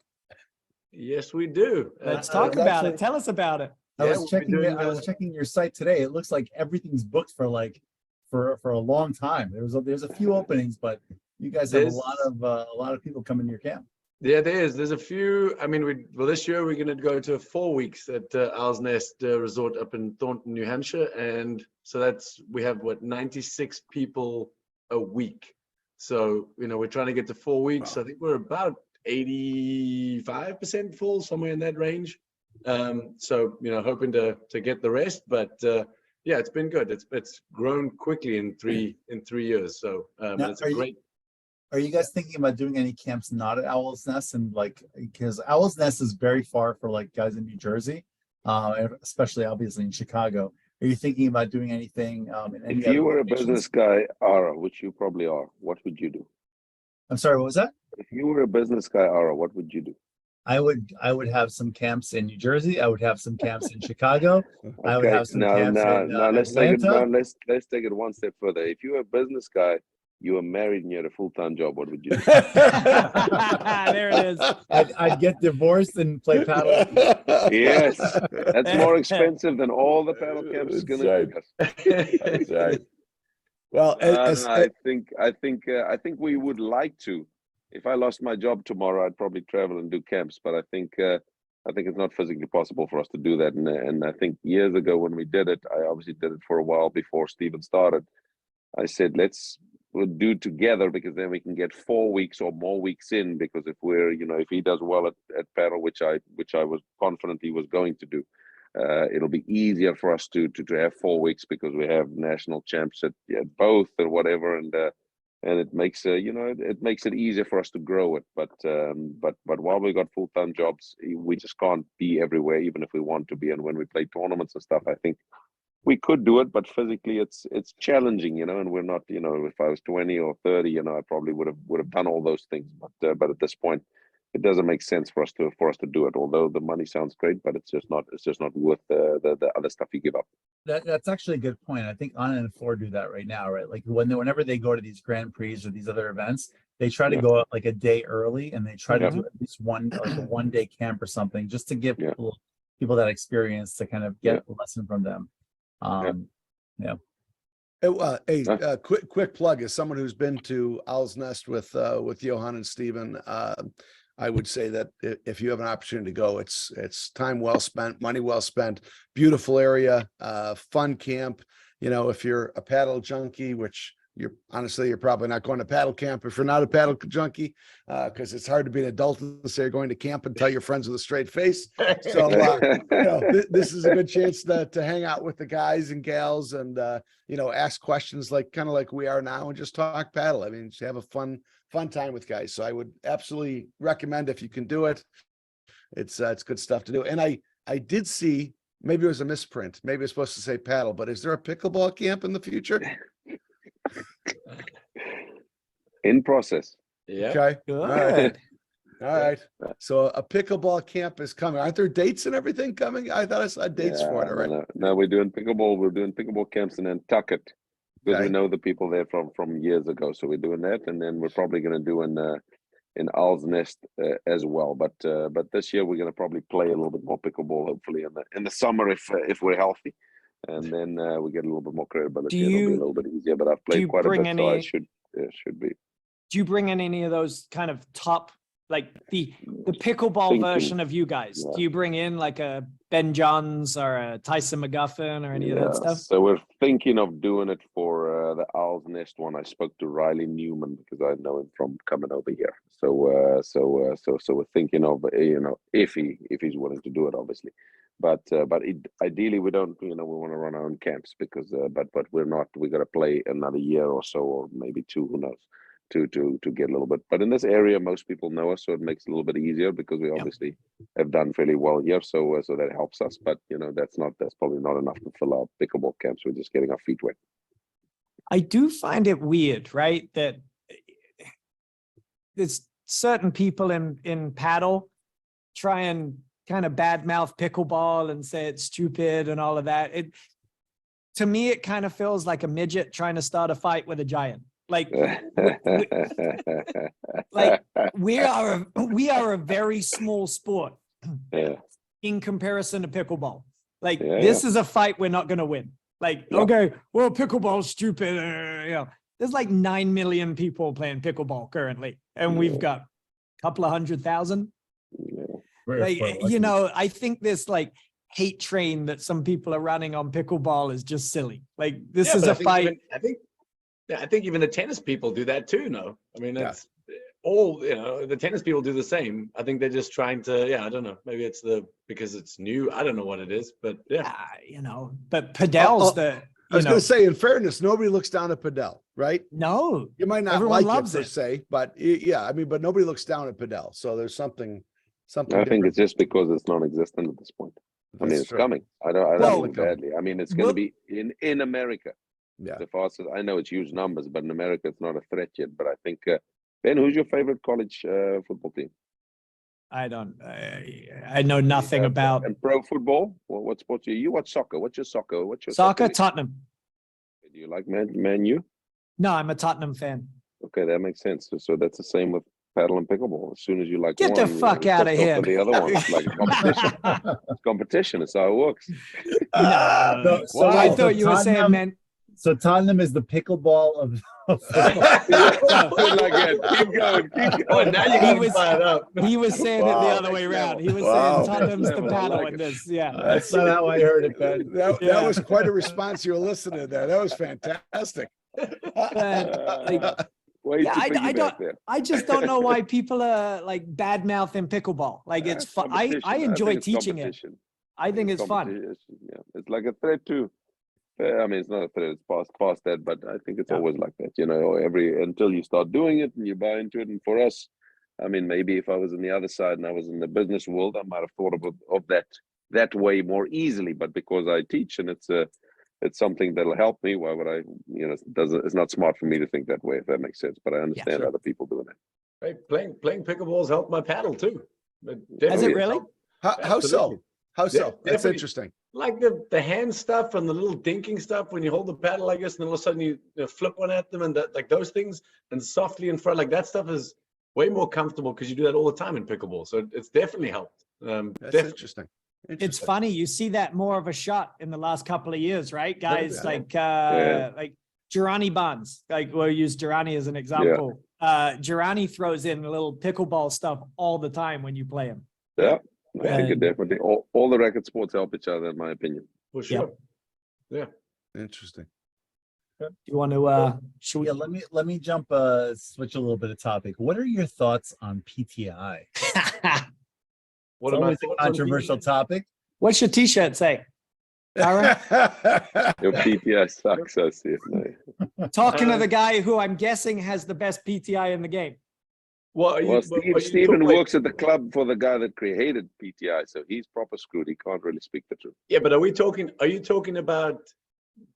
Yes, we do. Let's talk about it. Tell us about it. I was checking your site today. It looks like everything's booked for a long time. There's a few openings, but you guys have a lot of people coming to your camp. Yeah, there's a few. I mean, this year we're going to go to 4 weeks at Owl's Nest Resort up in Thornton, New Hampshire, and so we have 96 people a week. So we're trying to get to 4 weeks. Wow. I think we're about 85% full, somewhere in that range. So hoping to get the rest, but yeah, it's been good. It's grown quickly in three years. So it's great. Are you guys thinking about doing any camps not at Owl's Nest? And because Owl's Nest is very far for guys in New Jersey, especially obviously in Chicago. Are you thinking about doing anything? If you were a business guy, Ara, which you probably are, what would you do? I'm sorry, what was that? If you were a business guy, Ara, what would you do? I would have some camps in New Jersey. I would have some camps in Chicago. I would Okay, have some camps in let's take it. Atlanta. Let's take it one step further. If you're a business guy, you are married and you had a full-time job, what would you do? There it is. I'd get divorced and play paddle. Yes, that's more expensive than all the paddle camps is going to take us. That's right. Well, I think we would like to. If I lost my job tomorrow, I'd probably travel and do camps. But I think it's not physically possible for us to do that. And I think years ago when we did it, I obviously did it for a while before Stephen started. I said we'll do together because then we can get 4 weeks or more weeks in. Because if he does well at paddle, which I was confident he was going to do. It'll be easier for us to have 4 weeks because we have national champs at both or whatever, and it makes it makes it easier for us to grow it. But while we got full-time jobs, we just can't be everywhere, even if we want to be. And when we play tournaments and stuff, I think we could do it, but physically it's challenging, and we're not, if I was 20 or 30, I probably would have done all those things. But at this point, it doesn't make sense for us to do it. Although the money sounds great, but it's just not worth the other stuff you give up. That's actually a good point. I think Anna and Floor do that right now, right? Like whenever they go to these Grand Prix or these other events, they try to go out like a day early, and they try to do at least one like a 1-day camp or something, just to give people that experience to kind of get a lesson from them. Quick plug, as someone who's been to Owl's Nest with Johan and Stephen, I would say that if you have an opportunity to go, it's time well spent, money well spent, beautiful area, fun camp. If you're a paddle junkie, which you're probably not going to paddle camp if you're not a paddle junkie, because it's hard to be an adult and say you're going to camp and tell your friends with a straight face. So this is a good chance to hang out with the guys and gals and ask questions kind of like we are now and just talk paddle. I mean, just have a fun time with guys. So I would absolutely recommend if you can do it. It's good stuff to do. And I did see, maybe it was a misprint, maybe it's supposed to say paddle, but is there a pickleball camp in the future? In process. Yeah. Okay. Good. All right. So a pickleball camp is coming. Aren't there dates and everything coming? I thought I saw dates for it already. No, we're doing pickleball. We're doing pickleball camps in Nantucket because we Okay. know the people there from years ago. So we're doing that, and then we're probably going to do in Owl's Nest as well. But this year we're going to probably play a little bit more pickleball, hopefully in the summer if we're healthy, and then we get a little bit more credibility. It'll be a little bit easier. But I've played quite a bit, so I should be. Do you bring in any of those kind of top, like the pickleball version of you guys? Do you bring in like a Ben Johns or a Tyson McGuffin or any of that stuff? So we're thinking of doing it for the Owl's Nest one. I spoke to Riley Newman because I know him from coming over here. So we're thinking of if he's willing to do it, obviously. But ideally we don't, we want to run our own camps because but we're not. We got to play another year or so, or maybe 2, who knows, to get a little bit. But in this area, most people know us, so it makes it a little bit easier because we obviously have done fairly well here. So that helps us. But that's probably not enough to fill out pickleball camps. We're just getting our feet wet. I do find it weird, right? That there's certain people in paddle try and kind of badmouth pickleball and say it's stupid and all of that. To me, it kind of feels like a midget trying to start a fight with a giant. Like we are a very small sport in comparison to pickleball. This is a fight we're not going to win. Okay, well, pickleball's stupid. There's like 9 million people playing pickleball currently, and we've got a couple of 100,000. I think this hate train that some people are running on pickleball is just silly. This is a fight. I think even the tennis people do that too. No, I mean, that's all, the tennis people do the same. I think they're just trying to, I don't know. Maybe it's because it's new. I don't know what it is, but but Padel's I was going to say, in fairness, nobody looks down at Padel, right? No, you might not everyone like loves it per se, but but nobody looks down at Padel. So there's something. I think it's just because it's non-existent at this point. It's coming. I don't think badly. I mean, it's going to be in America. Yeah. So far, I know it's huge numbers, but in America, it's not a threat yet. But I think, Ben, who's your favorite college football team? I don't. I know nothing about And pro football. Well, what sports do you watch? Soccer. What's your soccer? What's your soccer. league? Tottenham. Do you like Man U? No, I'm a Tottenham fan. Okay, that makes sense. So that's the same with paddle and pickleball. As soon as you like Get one, the fuck you out of pissed off here. for the other one. It's like a competition. It's competition. It's how it works. No. So I wait, thought you were saying, Tottenham- man. So Tottenham is the pickleball of Like it. Keep going. Keep Oh, going. now you He got was- fired up. He was saying it the Wow. other way Next around. level. He was Wow. saying Tottenham's Next the level. I paddle like in it. this. Yeah. That's not how I heard it, Ben. That Yeah. was quite a response you elicited there. That was fantastic. Way Yeah, to I piggyback don't- there. I just don't know why people are like bad mouthing pickleball. Like it's fun. I competition. enjoy think it's teaching it. competition. I think it's fun. competition. Yeah, it's like a threat too. I mean, it's not a threat. It's past that, but I think it's Yeah. always like that. You know, until you start doing it and you buy into it. And for us, I mean, maybe if I was on the other side and I was in the business world, I might have thought of that way more easily. But because I teach and it's something that'll help me, why would I? You know, it's not smart for me to think that way, if that makes sense. But I understand sure. other people doing it. Hey, playing pickleballs helped my paddle too. But Has it definitely really? helped. How so? Absolutely. How Yeah, so? That's definitely. interesting. Like the hand stuff and the little dinking stuff when you hold the paddle, I guess, and then all of a sudden you flip one at them and that, like those things and softly in front, like that stuff is way more comfortable because you do that all the time in pickleball. So it's definitely helped. That's Definitely. interesting. It's Interesting. funny. You see that more of a shot in the last couple of years, right? Guys Yeah. like Girani Barnes, like we'll use Girani as an example. Girani throws in a little pickleball stuff all the time when you play him. Yeah, I think it And- definitely. All the racket sports help each other, in my opinion. For sure. Interesting. You want to should we Yeah, let me jump switch a little bit of topic. What are your thoughts on PTI? What It's am I always a controversial topic. What's your t-shirt say? Aaron? Your PTI sucks, I see it. No. Talking to the guy who I'm guessing has the best PTI in the game. Well, are you, Well, what- are you Stephen wait, works at the club for the guy that created PTI, so he's proper screwed. He can't really speak the truth. Yeah, but are you talking about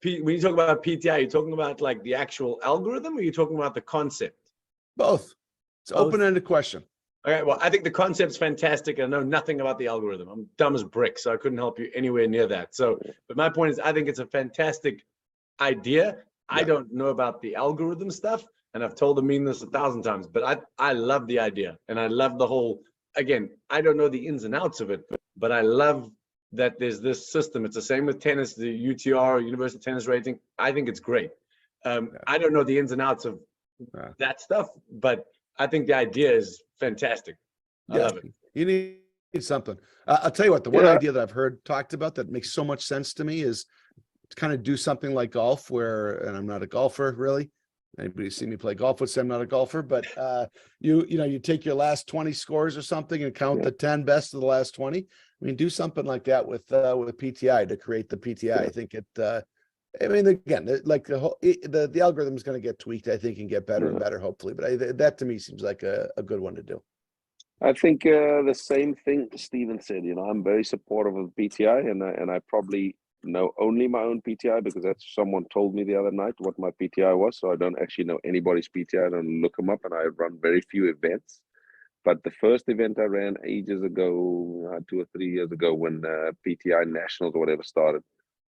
when you talk about PTI, are you talking about like the actual algorithm or are you talking about the concept? Both. It's an Both. open-ended question. Okay, well, I think the concept's fantastic. I know nothing about the algorithm. I'm dumb as bricks, so I couldn't help you anywhere near that. So, but my point is, I think it's a fantastic idea. I Yeah. don't know about the algorithm stuff, and I've told the mean this 1,000 times, but I love the idea, and I love the whole. Again, I don't know the ins and outs of it, but I love that there's this system. It's the same with tennis, the UTR, Universal Tennis Rating. I think it's great. I don't know the ins and outs of Yeah. that stuff, but I think the idea is fantastic. I love it. You need something. I'll tell you what, the one Yeah. idea that I've heard talked about that makes so much sense to me is to kind of do something like golf where, and I'm not a golfer really. Anybody see me play golf would say I'm not a golfer, but you take your last 20 scores or something and count the 10 best of the last 20. I mean, do something like that with PTI to create the PTI. I think it, I mean, again, like the algorithm is going to get tweaked, I think, and get better and better, hopefully. But that to me seems like a good one to do. I think the same thing Stephen said. You know, I'm very supportive of PTI, and I probably know only my own PTI because that's someone told me the other night what my PTI was. So I don't actually know anybody's PTI. I don't look them up, and I run very few events. But the first event I ran ages ago, 2 or 3 years ago, when PTI Nationals or whatever started,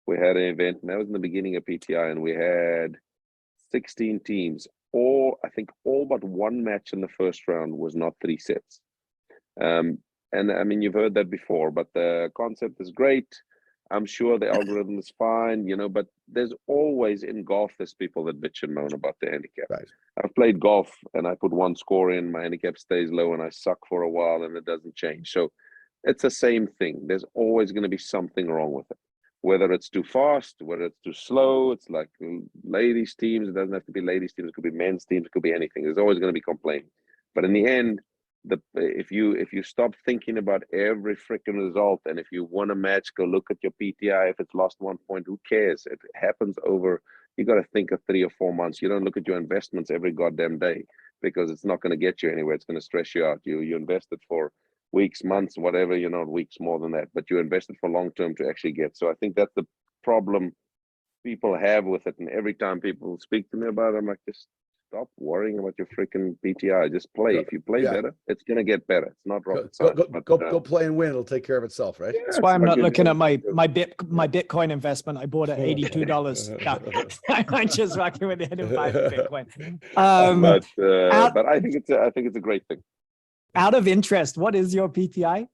we had an event, and that was in the beginning of PTI, and we had 16 teams. I think all but one match in the first round was not 3 sets. And I mean, you've heard that before, but the concept is great. I'm sure the algorithm is fine, but there's always in golf, there's people that bitch and moan about the handicap. Right. I've played golf and I put one score in, my handicap stays low and I suck for a while and it doesn't change. So it's the same thing. There's always going to be something wrong with it. Whether it's too fast, whether it's too slow, it's like ladies teams. It doesn't have to be ladies teams. It could be men's teams. It could be anything. There's always going to be complaining. But in the end, if you stop thinking about every freaking result, and if you won a match, go look at your PTI. If it's lost 1 point, who cares? It happens over. You got to think of 3 or 4 months. You don't look at your investments every goddamn day because it's not going to get you anywhere. It's going to stress you out. You invested for weeks, months, whatever. You're not weeks more than that, but you invested for long term to actually get. So I think that's the problem people have with it. And every time people speak to me about it, I'm like, just stop worrying about your freaking PTI. Just play. Go- If you play yeah. better, it's gonna get better. It's not Go, rocket go, science. go, but, go play and win. It'll take care of itself, right? That's why I'm not looking at my good. my Bitcoin investment. I bought at $82. I'm just rocking with it and buying Bitcoin. But I think it's a great thing. Out of interest, what is your PTI?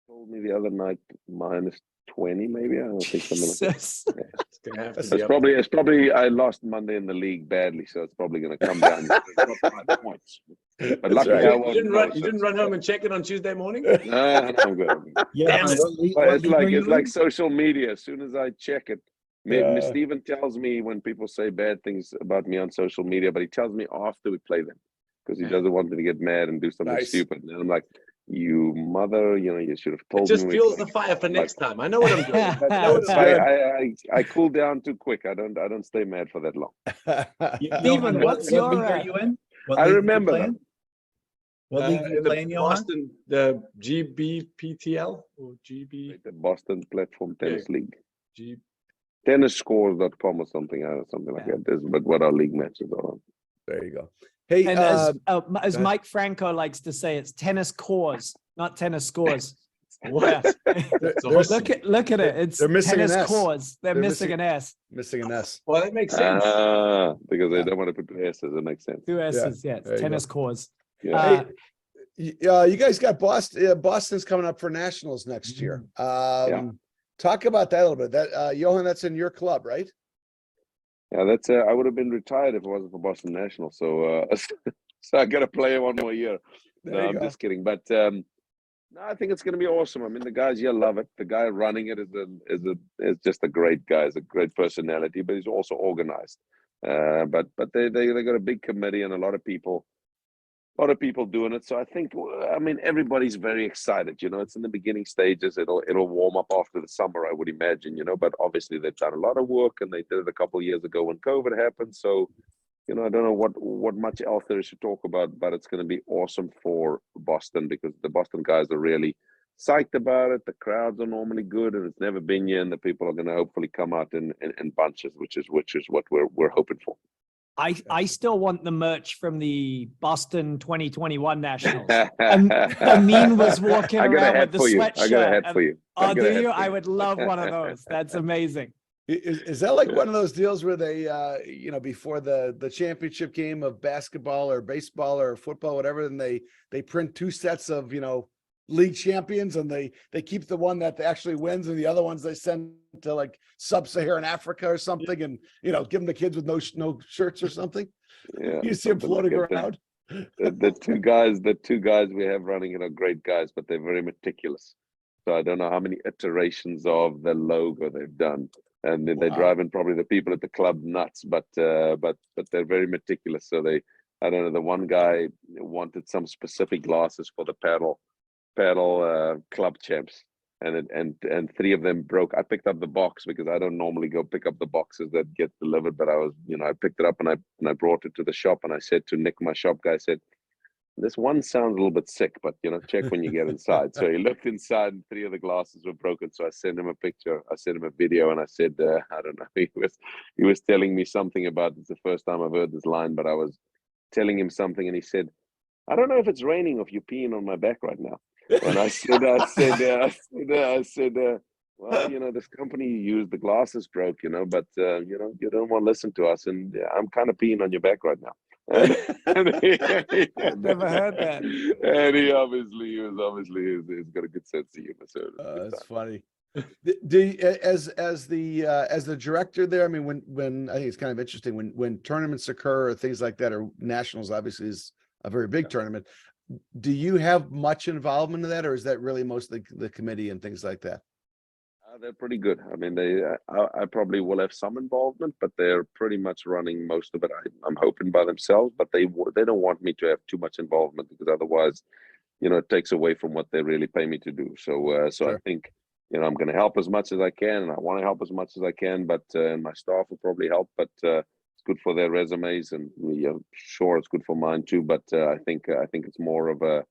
Told me the other night -20 maybe. I don't think something like that. Jesus. It's gonna have to be It's probably I lost Monday in the league badly, so it's probably going to come down. It's not 5 points. But That's luckily right. I You wasn't. didn't run. You didn't run home and check it on Tuesday morning. No, I'm good. Yeah. Damn it. But What it's league are like you it's like in? social media. As soon as I check it, Yeah. Stephen tells me when people say bad things about me on social media, but he tells me after we play them because he Yeah. doesn't want me to get mad and do something Nice. stupid. And I'm like, you mother, you should have It told just me. fuels the fire for next time. I know what I'm doing. I know what That's I'm good. doing. I cool down too quick. I don't stay mad for that long. Steven, Johan, what's what your, league are you in? What I league are you remember playing? them. What league are you In the playing, Johan? Boston, the GBPTL or GB Like the Boston Platform Tennis League. G. Tennisscores.com or something like Yeah. that. This is but what our league matches are on. There you go. Hey, and as ahead. Mike Franco likes to say, it's tennis cores, not tennis scores. What? It's They're- awesome. Look at it. It's They're missing an tennis S. cores. They're They're missing missing- an S. missing an S. Well, that makes sense. Because they Yeah. don't want to put the S's. It makes sense. Two S's. Yeah, there you it's tennis cores. Yeah. You guys got Boston. Boston's coming up for nationals next year. Talk about that a little bit. That Johan, that's in your club, right? Yeah, that's I would have been retired if it wasn't for Boston National. So so I gotta play one more year. There No, you I'm go. just kidding. But no, I think it's gonna be awesome. I mean, the guys here love it. The guy running it is just a great guy. He's a great personality, but he's also organized. But they got a big committee and a lot of people doing it. So I think, I mean, everybody's very excited. It's in the beginning stages. It'll warm up after the summer, I would imagine. But obviously they've done a lot of work, and they did it a couple of years ago when COVID happened. So, I don't know what much else there is to talk about, but it's going to be awesome for Boston because the Boston guys are really psyched about it. The crowds are normally good, and it's never been here, and the people are going to hopefully come out in bunches, which is what we're hoping for. I still want the merch from the Boston 2021 Nationals. Amin was walking I got a around hat with the for you. sweatshirt. I got a hat for you. Oh, do you? I would love one of those. That's amazing. Is that like one of those deals where they, before the championship game of basketball or baseball or football, whatever, then they print two sets of, league champions, and they keep the one that actually wins, and the other ones they send to like sub-Saharan Africa or something, and give them to kids with no shirts or something. Yeah, You see them floating like around. The two guys we have running it are great guys, but they're very meticulous. So I don't know how many iterations of the logo they've done, and then they're driving probably the people at the club nuts. But they're very meticulous. So I don't know. The one guy wanted some specific glasses for the paddle club champs, and three of them broke. I picked up the box because I don't normally go pick up the boxes that get delivered, but I was, I picked it up and I brought it to the shop, and I said to Nick, my shop guy, I said, this one sounds a little bit sick, but check when you get inside. So he looked inside, and three of the glasses were broken. So I sent him a picture, I sent him a video, and I said, I don't know. He was telling me something about, it's the first time I've heard this line, but I was telling him something, and he said, I don't know if it's raining or if you're peeing on my back right now. And I said, well, this company you use, the glasses broke, but you don't want to listen to us, and I'm kind of peeing on your back right now. I've never heard that. And he's got a good sense of humor. So That's funny. As the director there, I mean, when I think it's kind of interesting when tournaments occur or things like that, or nationals obviously is a very big tournament. Do you have much involvement in that, or is that really mostly the committee and things like that? They're pretty good. I mean, I probably will have some involvement, but they're pretty much running most of it. I'm hoping by themselves, but they don't want me to have too much involvement because otherwise, it takes away from what they really pay me to do. So Sure. I think, I'm going to help as much as I can, and I want to help as much as I can. But and my staff will probably help, but it's good for their resumes, and sure, it's good for mine too. But I think it's more of a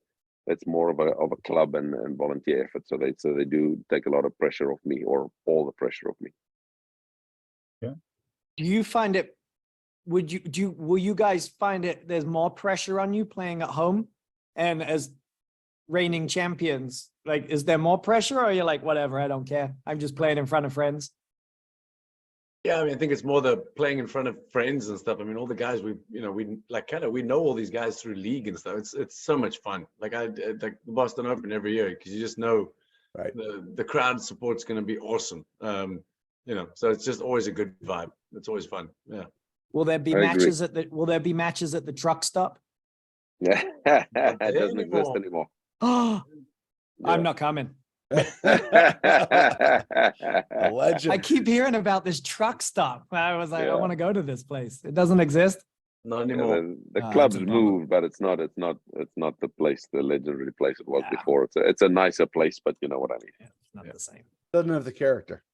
club and volunteer effort. So they do take a lot of pressure off me, or all the pressure off me. Do you find it will you guys find it there's more pressure on you playing at home and as reigning champions? Like, is there more pressure, or are you like, whatever, I don't care, I'm just playing in front of friends? Yeah, I mean, I think it's more the playing in front of friends and stuff. I mean, all the guys we we know all these guys through league and stuff. It's so much fun. Like like the Boston Open every year, because you just know Right. the crowd support's going to be awesome. So it's just always a good vibe. It's always fun. Yeah. Will there be I agree. matches at the truck stop? Yeah, it doesn't exist anymore. Oh, Yeah. I'm not coming. A I legend. keep hearing about this truck stop. I was like, I Yeah. want to go to this place. It doesn't exist. Not Yeah, anymore. the That's club's a bummer. moved, but it's not the place, the legendary place it was Yeah. before. It's a nicer place, but you know what I mean. Yeah, it's not Yeah. the same. Doesn't have the character.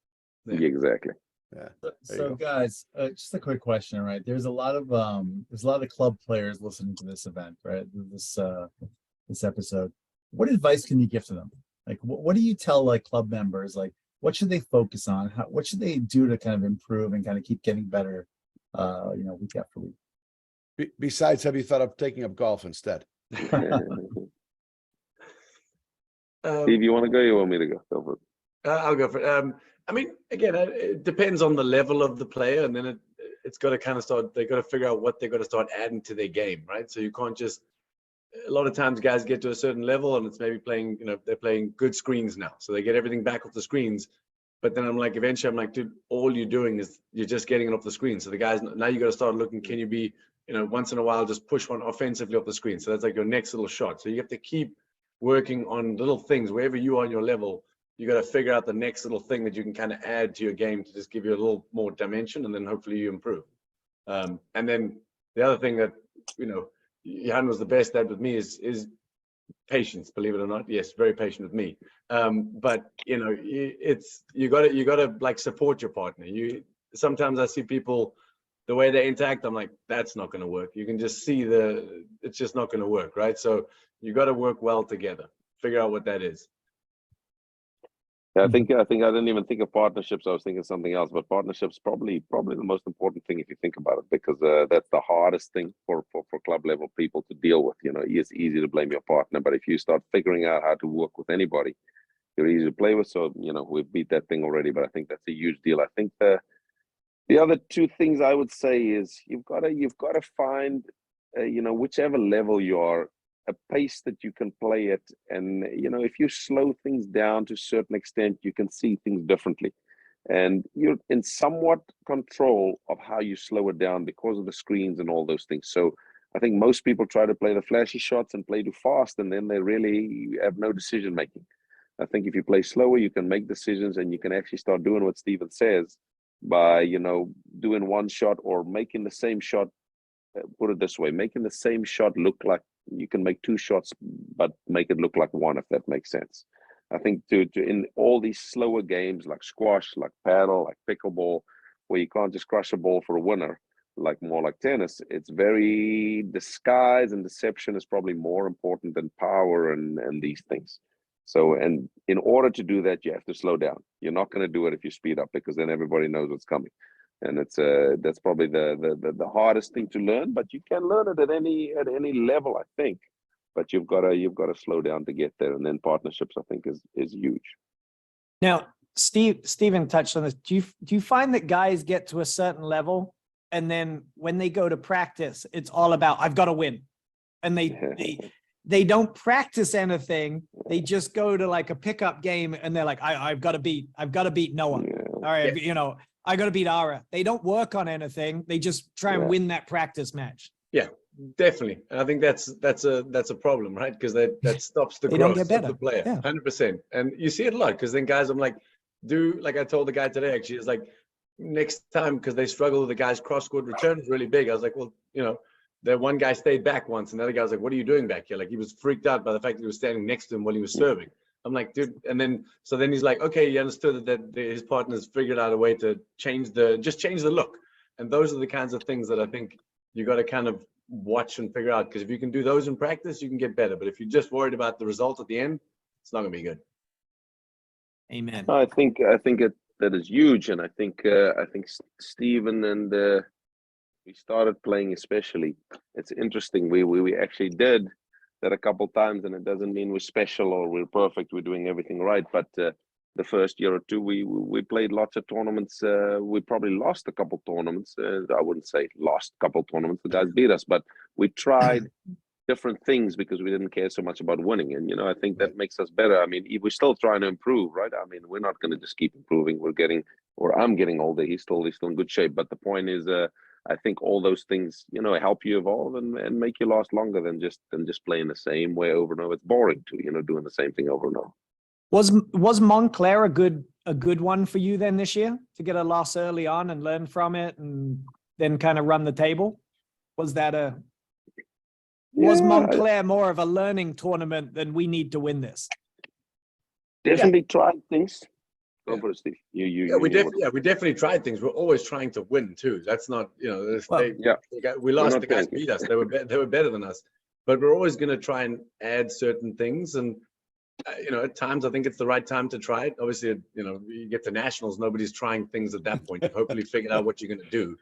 Yeah. Yeah, exactly. Yeah. So go. guys, just a quick question, right? There's a lot of club players listening to this event, right? This episode. What advice can you give to them? Like, what do you tell like club members? Like, what should they focus on? What should they do to kind of improve and kind of keep getting better? Week after week. Besides, have you thought of taking up golf instead? Steve, you want to go? You want me to go? Go for it. I'll go for it. I mean, again, it depends on the level of the player, and then it's got to kind of start. They got to figure out what they're going to start adding to their game, right? So you can't just. A lot of times, guys get to a certain level, and it's maybe playing. They're playing good screens now, so they get everything back off the screens. But then eventually, I'm like, dude, all you're doing is you're just getting it off the screen. So the guys now you got to start looking. Can you be, once in a while, just push one offensively off the screen? So that's like your next little shot. So you have to keep working on little things wherever you are on your level. You got to figure out the next little thing that you can kind of add to your game to just give you a little more dimension, and then hopefully you improve. And then the other thing that Johan was the best at with me is patience. Believe it or not, yes, very patient with me. But you got to like support your partner. Sometimes I see people the way they interact. I'm like, that's not going to work. You can just see it's just not going to work, right? So you got to work well together. Figure out what that is. Yeah, I think I didn't even think of partnerships. I was thinking something else, but partnerships probably the most important thing if you think about it, because that's the hardest thing for club level people to deal with. It's easy to blame your partner, but if you start figuring out how to work with anybody, you're easy to play with. So we've beat that thing already, but I think that's a huge deal. I think the other two things I would say is you've got to find whichever level you are, a pace that you can play it, and if you slow things down to a certain extent, you can see things differently, and you're in somewhat control of how you slow it down because of the screens and all those things. So I think most people try to play the flashy shots and play too fast, and then they really have no decision making. I think if you play slower, you can make decisions, and you can actually start doing what Stephen says by doing one shot or making the same shot. Put it this way, making the same shot look like you can make two shots, but make it look like one, if that makes sense. I think to in all these slower games like squash, like paddle, like pickleball, where you can't just crush a ball for a winner, more like tennis, it's very disguise and deception is probably more important than power and these things. So, and in order to do that, you have to slow down. You're not going to do it if you speed up, because then everybody knows what's coming. And that's probably the hardest thing to learn, but you can learn it at any level, I think. But you've got to slow down to get there, and then partnerships, I think, is huge. Now, Stephen touched on this. Do you find that guys get to a certain level, and then when they go to practice, it's all about I've got to win, and they don't practice anything. They just go to like a pickup game, and they're like, I've got to beat Noah. Yeah. All right, I got to beat Ara. They don't work on anything. They just try and win that practice match. Yeah, definitely. And I think that's a problem, right? Because that stops the They don't growth get of better. the player. Yeah. 100%. And you see it a lot, because then guys, I'm like, like I told the guy today, actually, it's like next time, because they struggle with the guy's cross-court return is really big. I was like, well, that one guy stayed back once, and the other guy was like, what are you doing back here? Like, he was freaked out by the fact that he was standing next to him while he was serving. I'm like, dude, and then he's like, okay, he understood that his partner's figured out a way to change the look. And those are the kinds of things that I think you got to kind of watch and figure out, because if you can do those in practice, you can get better. But if you're just worried about the result at the end, it's not gonna be good. Amen. I think that is huge, and I think Stephen and we started playing, especially, it's interesting. We actually did that a couple times, and it doesn't mean we're special or we're perfect. We're doing everything right, but the first year or two, we played lots of tournaments. We probably lost a couple tournaments. I wouldn't say lost a couple tournaments. The guys beat us, but we tried different things because we didn't care so much about winning. And I think that makes us better. I mean, we're still trying to improve, right? I mean, we're not going to just keep improving. I'm getting older. He's still in good shape. But the point is, I think all those things, help you evolve and make you last longer than just playing the same way over and over. It's boring to, doing the same thing over and over. Was Montclair a good one for you then this year to get a loss early on and learn from it and then kind of run the table? Was Montclair more of a learning tournament than we need to win this? Definitely tried things. Go Yeah. for it, Steve. We definitely tried things. We're always trying to win too. That's not, we lost. The guys beat us. They were better than us, but we're always going to try and add certain things. And at times I think it's the right time to try it. Obviously, you get to nationals, nobody's trying things at that point. You've hopefully figured out what you're going to do.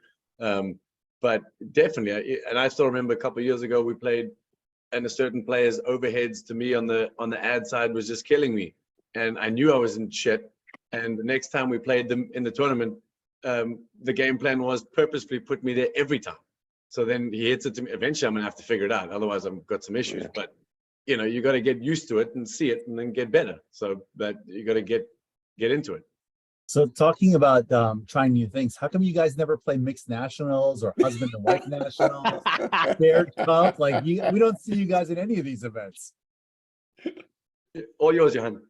But definitely, and I still remember a couple of years ago we played, and a certain player's overheads to me on the ad side was just killing me, and I knew I was in shit. And the next time we played them in the tournament, the game plan was purposefully put me there every time. So then he hits it to me. Eventually, I'm gonna have to figure it out. Otherwise, I've got some issues. Yeah. But you got to get used to it and see it, and then get better. So that you got to get into it. So talking about trying new things, how come you guys never play mixed nationals or husband and wife nationals, Bear Cup? Like we don't see you guys in any of these events. All yours, Johan.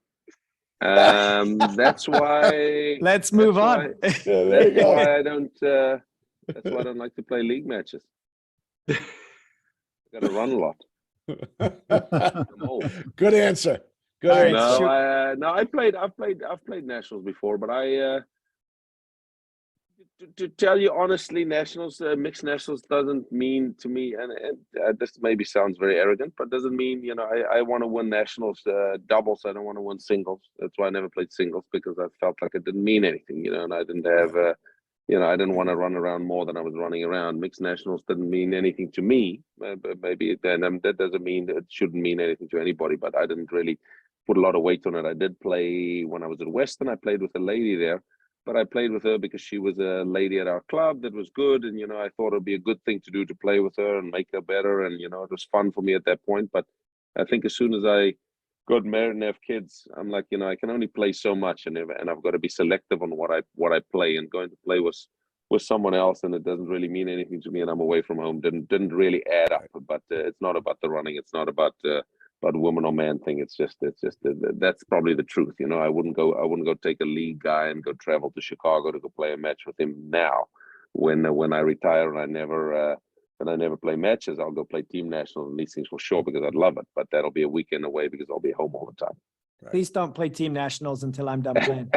That's why. Let's move on. That's why I don't like to play league matches. Got to run a lot. I'm old. Good answer. Good answer. I've played nationals before, but to tell you honestly, nationals, mixed nationals doesn't mean to me, and this maybe sounds very arrogant, but doesn't mean, I want to win nationals doubles. I don't want to win singles. That's why I never played singles, because I felt like it didn't mean anything, and I didn't have, I didn't want to run around more than I was running around. Mixed nationals didn't mean anything to me, but maybe then that doesn't mean it shouldn't mean anything to anybody, but I didn't really put a lot of weight on it. I did play when I was at Western. I played with a lady there, but I played with her because she was a lady at our club that was good, and I thought it'd be a good thing to do, to play with her and make her better, and it was fun for me at that point. But I think as soon as I got married and have kids, I'm like, I can only play so much, and I've got to be selective on what I play, and going to play with someone else, and it doesn't really mean anything to me, and I'm away from home, didn't really add up. But it's not about the running. It's not about woman or man thing. It's just that's probably the truth. I wouldn't go take a league guy and go travel to Chicago to go play a match with him now. When I retire and I never play matches, I'll go play team nationals and these things for sure, because I'd love it. But that'll be a weekend away because I'll be home all the time. Right. Please don't play team nationals until I'm done playing.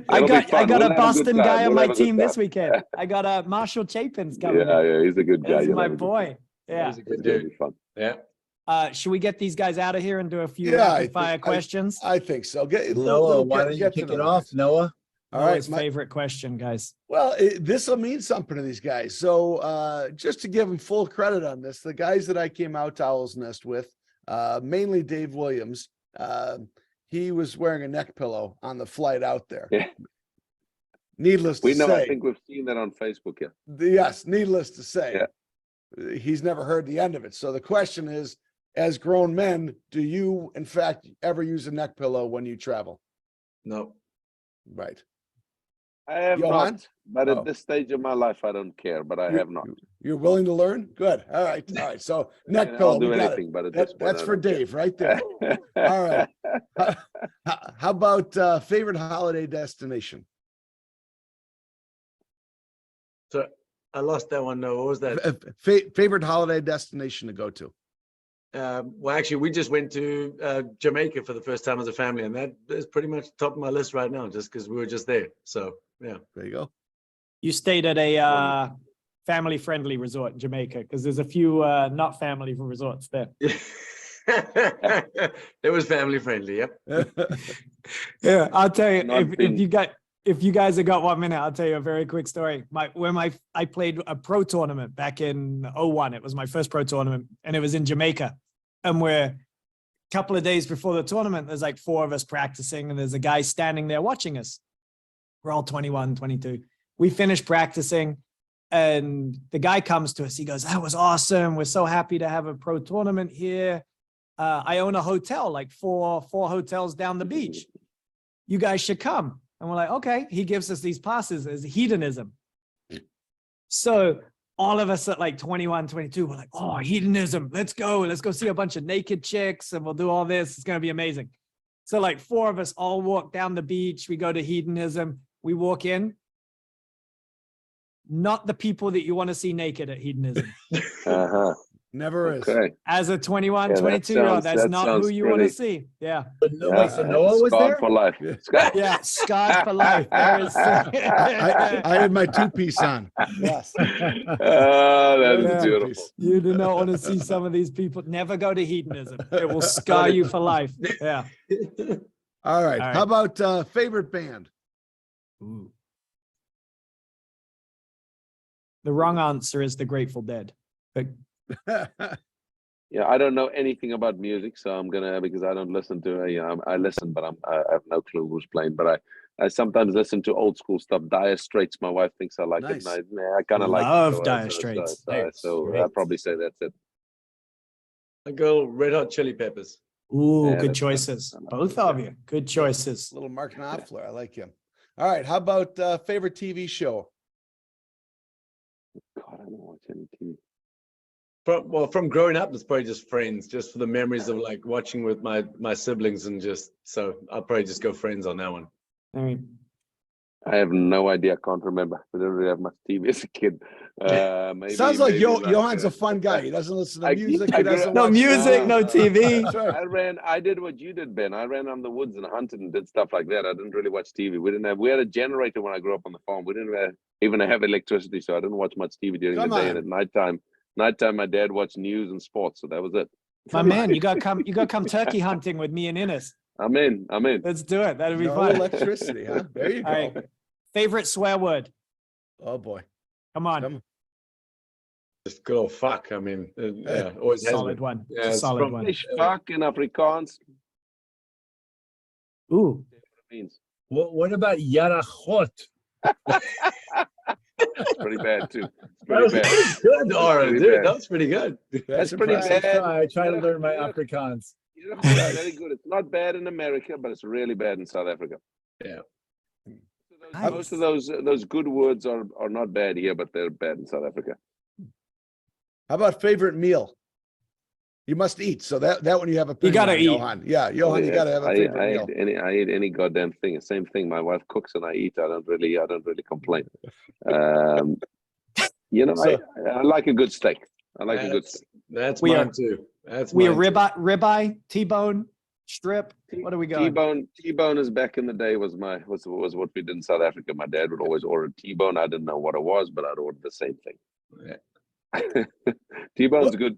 I got a Boston guy on my team this weekend. I got Marshall Chapin's coming. Yeah, he's a good guy. He's my boy. Yeah, He's a good dude. Fun. Yeah. Should we get these guys out of here and do a few Yeah, rapid fire questions? I think so. Noah, why don't you kick it off, Noah? All right, Noah's favorite question, guys. Well, this will mean something to these guys. So just to give them full credit on this, the guys that I came out to Owl's Nest with, mainly Dave Williams, he was wearing a neck pillow on the flight out there. Yeah. Needless to say. I think we've seen that on Facebook. Yeah. Yes, needless to say. Yeah. He's never heard the end of it. So the question is, as grown men, do you, in fact, ever use a neck pillow when you travel? No. Right. I have Johan? not, but at this stage of my life, I don't care. But I have not. You're willing to learn? Good. All right. All right. So neck And pillow. I'll do we got anything, it. but at this point, That's I for don't care. Dave right there. All right. How about favorite holiday destination? So I lost that one. No, what was that? Favorite holiday destination to go to? Well, actually, we just went to Jamaica for the first time as a family, and that is pretty much top of my list right now, just because we were just there. So yeah. There you go. You stayed at a family-friendly resort in Jamaica, because there's a few not family resorts there. It was family friendly. Yep. Yeah, I'll tell you, Not if been- you got if you guys have got 1 minute, I'll tell you a very quick story. I played a pro tournament back in 01. It was my first pro tournament, and it was in Jamaica. And we're a couple of days before the tournament, there's like 4 of us practicing, and there's a guy standing there watching us. We're all 21, 22. We finished practicing, and the guy comes to us. He goes, "That was awesome. We're so happy to have a pro tournament here. I own a hotel, like four hotels down the beach. You guys should come." And we're like, okay. He gives us these passes as hedonism. So all of us at like 21, 22, we're like, oh, hedonism. Let's go. Let's go see a bunch of naked chicks and we'll do all this. It's going to be amazing. So like 4 of us all walk down the beach. We go to hedonism. We walk in. Not the people that you want to see naked at hedonism. Uh-huh. Never is. Okay. As a 21, Yeah, that 22-year-old, that's that not sounds who you want to pretty- see. Yeah. But no, so Noah was Scarred there? for life. Yeah. Scarred- Yeah. Scarred for life. There is. I had my 2-piece on. Yes. Oh, that is Yeah. beautiful. You do not want to see some of these people. Never go to hedonism. It will scar you for life. Yeah. All right. All How about favorite band? Ooh. The wrong answer is the Grateful Dead. But Yeah, I don't know anything about music, so I'm gonna because I don't listen to. I listen, but I have no clue who's playing. But I sometimes listen to old school stuff. Dire Straits. My wife thinks I like Nice. it, and I kind of like it. Love So, Dire Straits. So I'd probably say that's it. I go Red Hot Chili Peppers. ooh, Yeah, good that's choices. I like Both it, of you. Good choices. Little Mark Knopfler. I like him. All right. How about favorite TV show? God, I don't watch any TV. From growing up, it's probably just Friends, just for the memories of like watching with my siblings and just so I'll probably just go Friends on that one. I mean, I have no idea. I can't remember. I didn't really have much TV as a kid. Maybe, Sounds like maybe Johan's a fun guy. He doesn't listen to I- music. I He grew- doesn't no watch music, no TV. That's right. I did what you did, Ben. I ran on the woods and hunted and did stuff like that. I didn't really watch TV. We had a generator when I grew up on the farm. We didn't even have electricity, so I didn't watch much TV during Come the day. on. And at nighttime, my dad watched news and sports, so that was it. My man, you got to come turkey hunting with me and Innes. I'm in. Let's do it. That'd be No fun. electricity, huh? There you go. All right. Favorite swear word. Oh boy. Come on. Come- Just good old fuck. I mean, yeah, always has Solid been. one. Yeah, it's Solid from- one. Fish fuck in Afrikaans. Ooh. Means What about Yarachot? it's pretty bad too. It's That was pretty bad. good, Aura, Pretty dude. bad. That was pretty good. That's pretty impressive. bad. I try to Yeah, learn my yeah. Afrikaans. You know, it's very good. It's not bad in America, but it's really bad in South Africa. Yeah. Most of those good words are not bad here, but they're bad in South Africa. How about favorite meal? You must eat. So that one you have a. You gotta on, eat. Johan. Yeah, Johan, you gotta have a favorite I meal. I eat any goddamn thing. Same thing. My wife cooks and I eat. I don't really complain. So- I like a good steak. I like a good steak. That's We mine are- too. That's We are mine too. ribeye, T-bone, strip. What do we got? T-bone is back in the day was what we did in South Africa. My dad would always order T-bone. I didn't know what it was, but I'd order the same thing. Yeah. T-bone's good.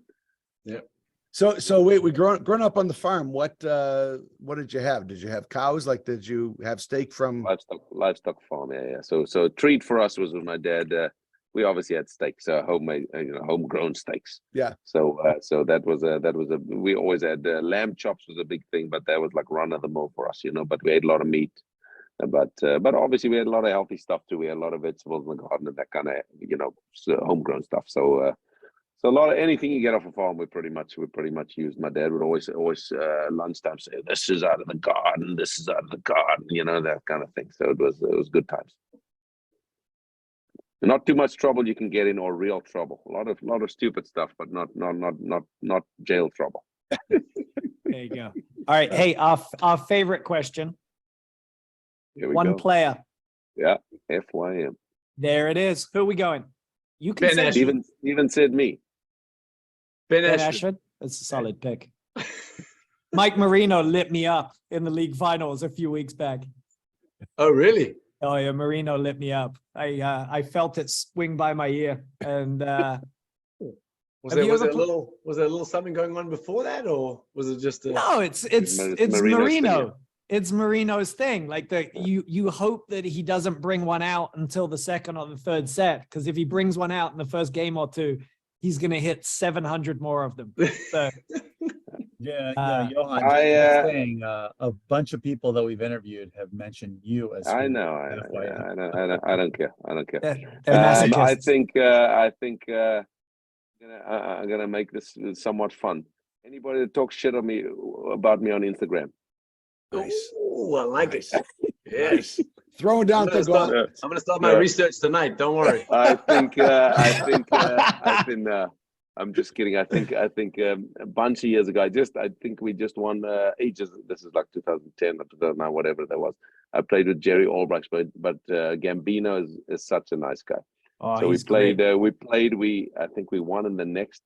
So wait, we grown up on the farm. What did you have? Did you have cows? Like, did you have steak from? Livestock farm. Yeah. So a treat for us was with my dad. We obviously had steaks, homemade, homegrown steaks. Yeah. So that was we always had lamb chops was a big thing, but that was like run of the mill for us, But we ate a lot of meat, but obviously we had a lot of healthy stuff too. We had a lot of vegetables in the garden and that kind of homegrown stuff. So a lot of anything you get off a farm, we pretty much used. My dad would always lunchtime say, "This is out of the garden. This is out of the garden," that kind of thing. So it was good times. Not too much trouble you can get in, or real trouble. A lot of stupid stuff, but not jail trouble. There you go. All right. Hey, our favorite question. Here we One go. player. Yeah, FYM. There it is. Who are we going? You can Ben say Ashford. Steven said me. Ben Ben Ashford. Ashford. That's a solid pick. Mike Marino lit me up in the league finals a few weeks back. Oh, really? Oh yeah, Marino lit me up. I felt it swing by my ear, and Was Have there you was ever there a little something going on before that, or was it just a no, it's Marino Marino. Stadium. it's Marino's thing. Like you hope that he doesn't bring one out until the second or the third set, because if he brings one out in the first game or two, he's gonna hit 700 more of them. So Yeah, Johan, I, just saying, a bunch of people that we've interviewed have mentioned you as. I your know. FYI. I don't care. I don't care. they're I masochists. think I'm gonna make this somewhat fun. Anybody that talks shit on me about me on Instagram, Nice. Oh, I like it. Nice. Yes. Nice. Throwing down the gauntlet. I'm gonna start my Yeah. research tonight. Don't worry. I think I've been. I'm just kidding. I think a bunch of years ago, I think we just won ages. This is like 2010 or 2009, whatever that was. I played with Jerry Albrecht, but Gambino is such a nice guy. Oh, So we he's played. great. I think we won in the next.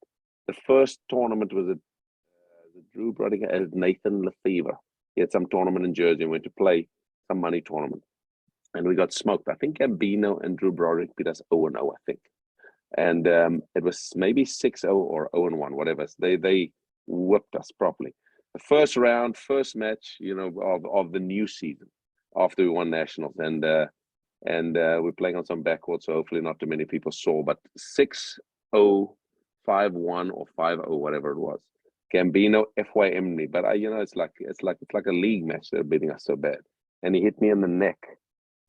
The first tournament was at Drew Broderick and Nathan Lefevre. He had some tournament in Jersey and went to play some money tournament, and we got smoked. I think Gambino and Drew Broderick beat us 0-0, I think, and it was maybe 6-0 or 0-1, whatever. They whipped us properly. The first round, first match, of the new season after we won nationals, and we're playing on some backcourt, so hopefully not too many people saw, but 6-0, 5-1 or 5-0, whatever it was. Gambino FYM me, but it's like a league match. They're beating us so bad, and he hit me in the neck,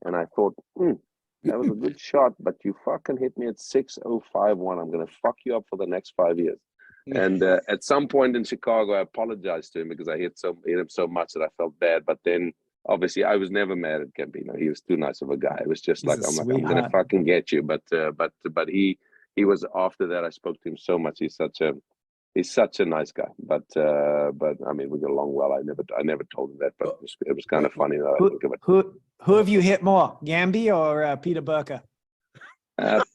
and I thought, that was a good shot, but you fucking hit me at 6-0, 5-1. I'm gonna fuck you up for the next 5 years. And at some point in Chicago, I apologized to him because I hit him so much that I felt bad. But then, obviously, I was never mad at Gambino. He was too nice of a guy. It was just He's like, a I'm gonna sweetheart. fucking get you. But he was, after that, I spoke to him so much. He's such a nice guy. But I mean, we got along well. I never told him that, but it was kind of funny that I think of it. Who have you hit more, Gambi or Peter Burker?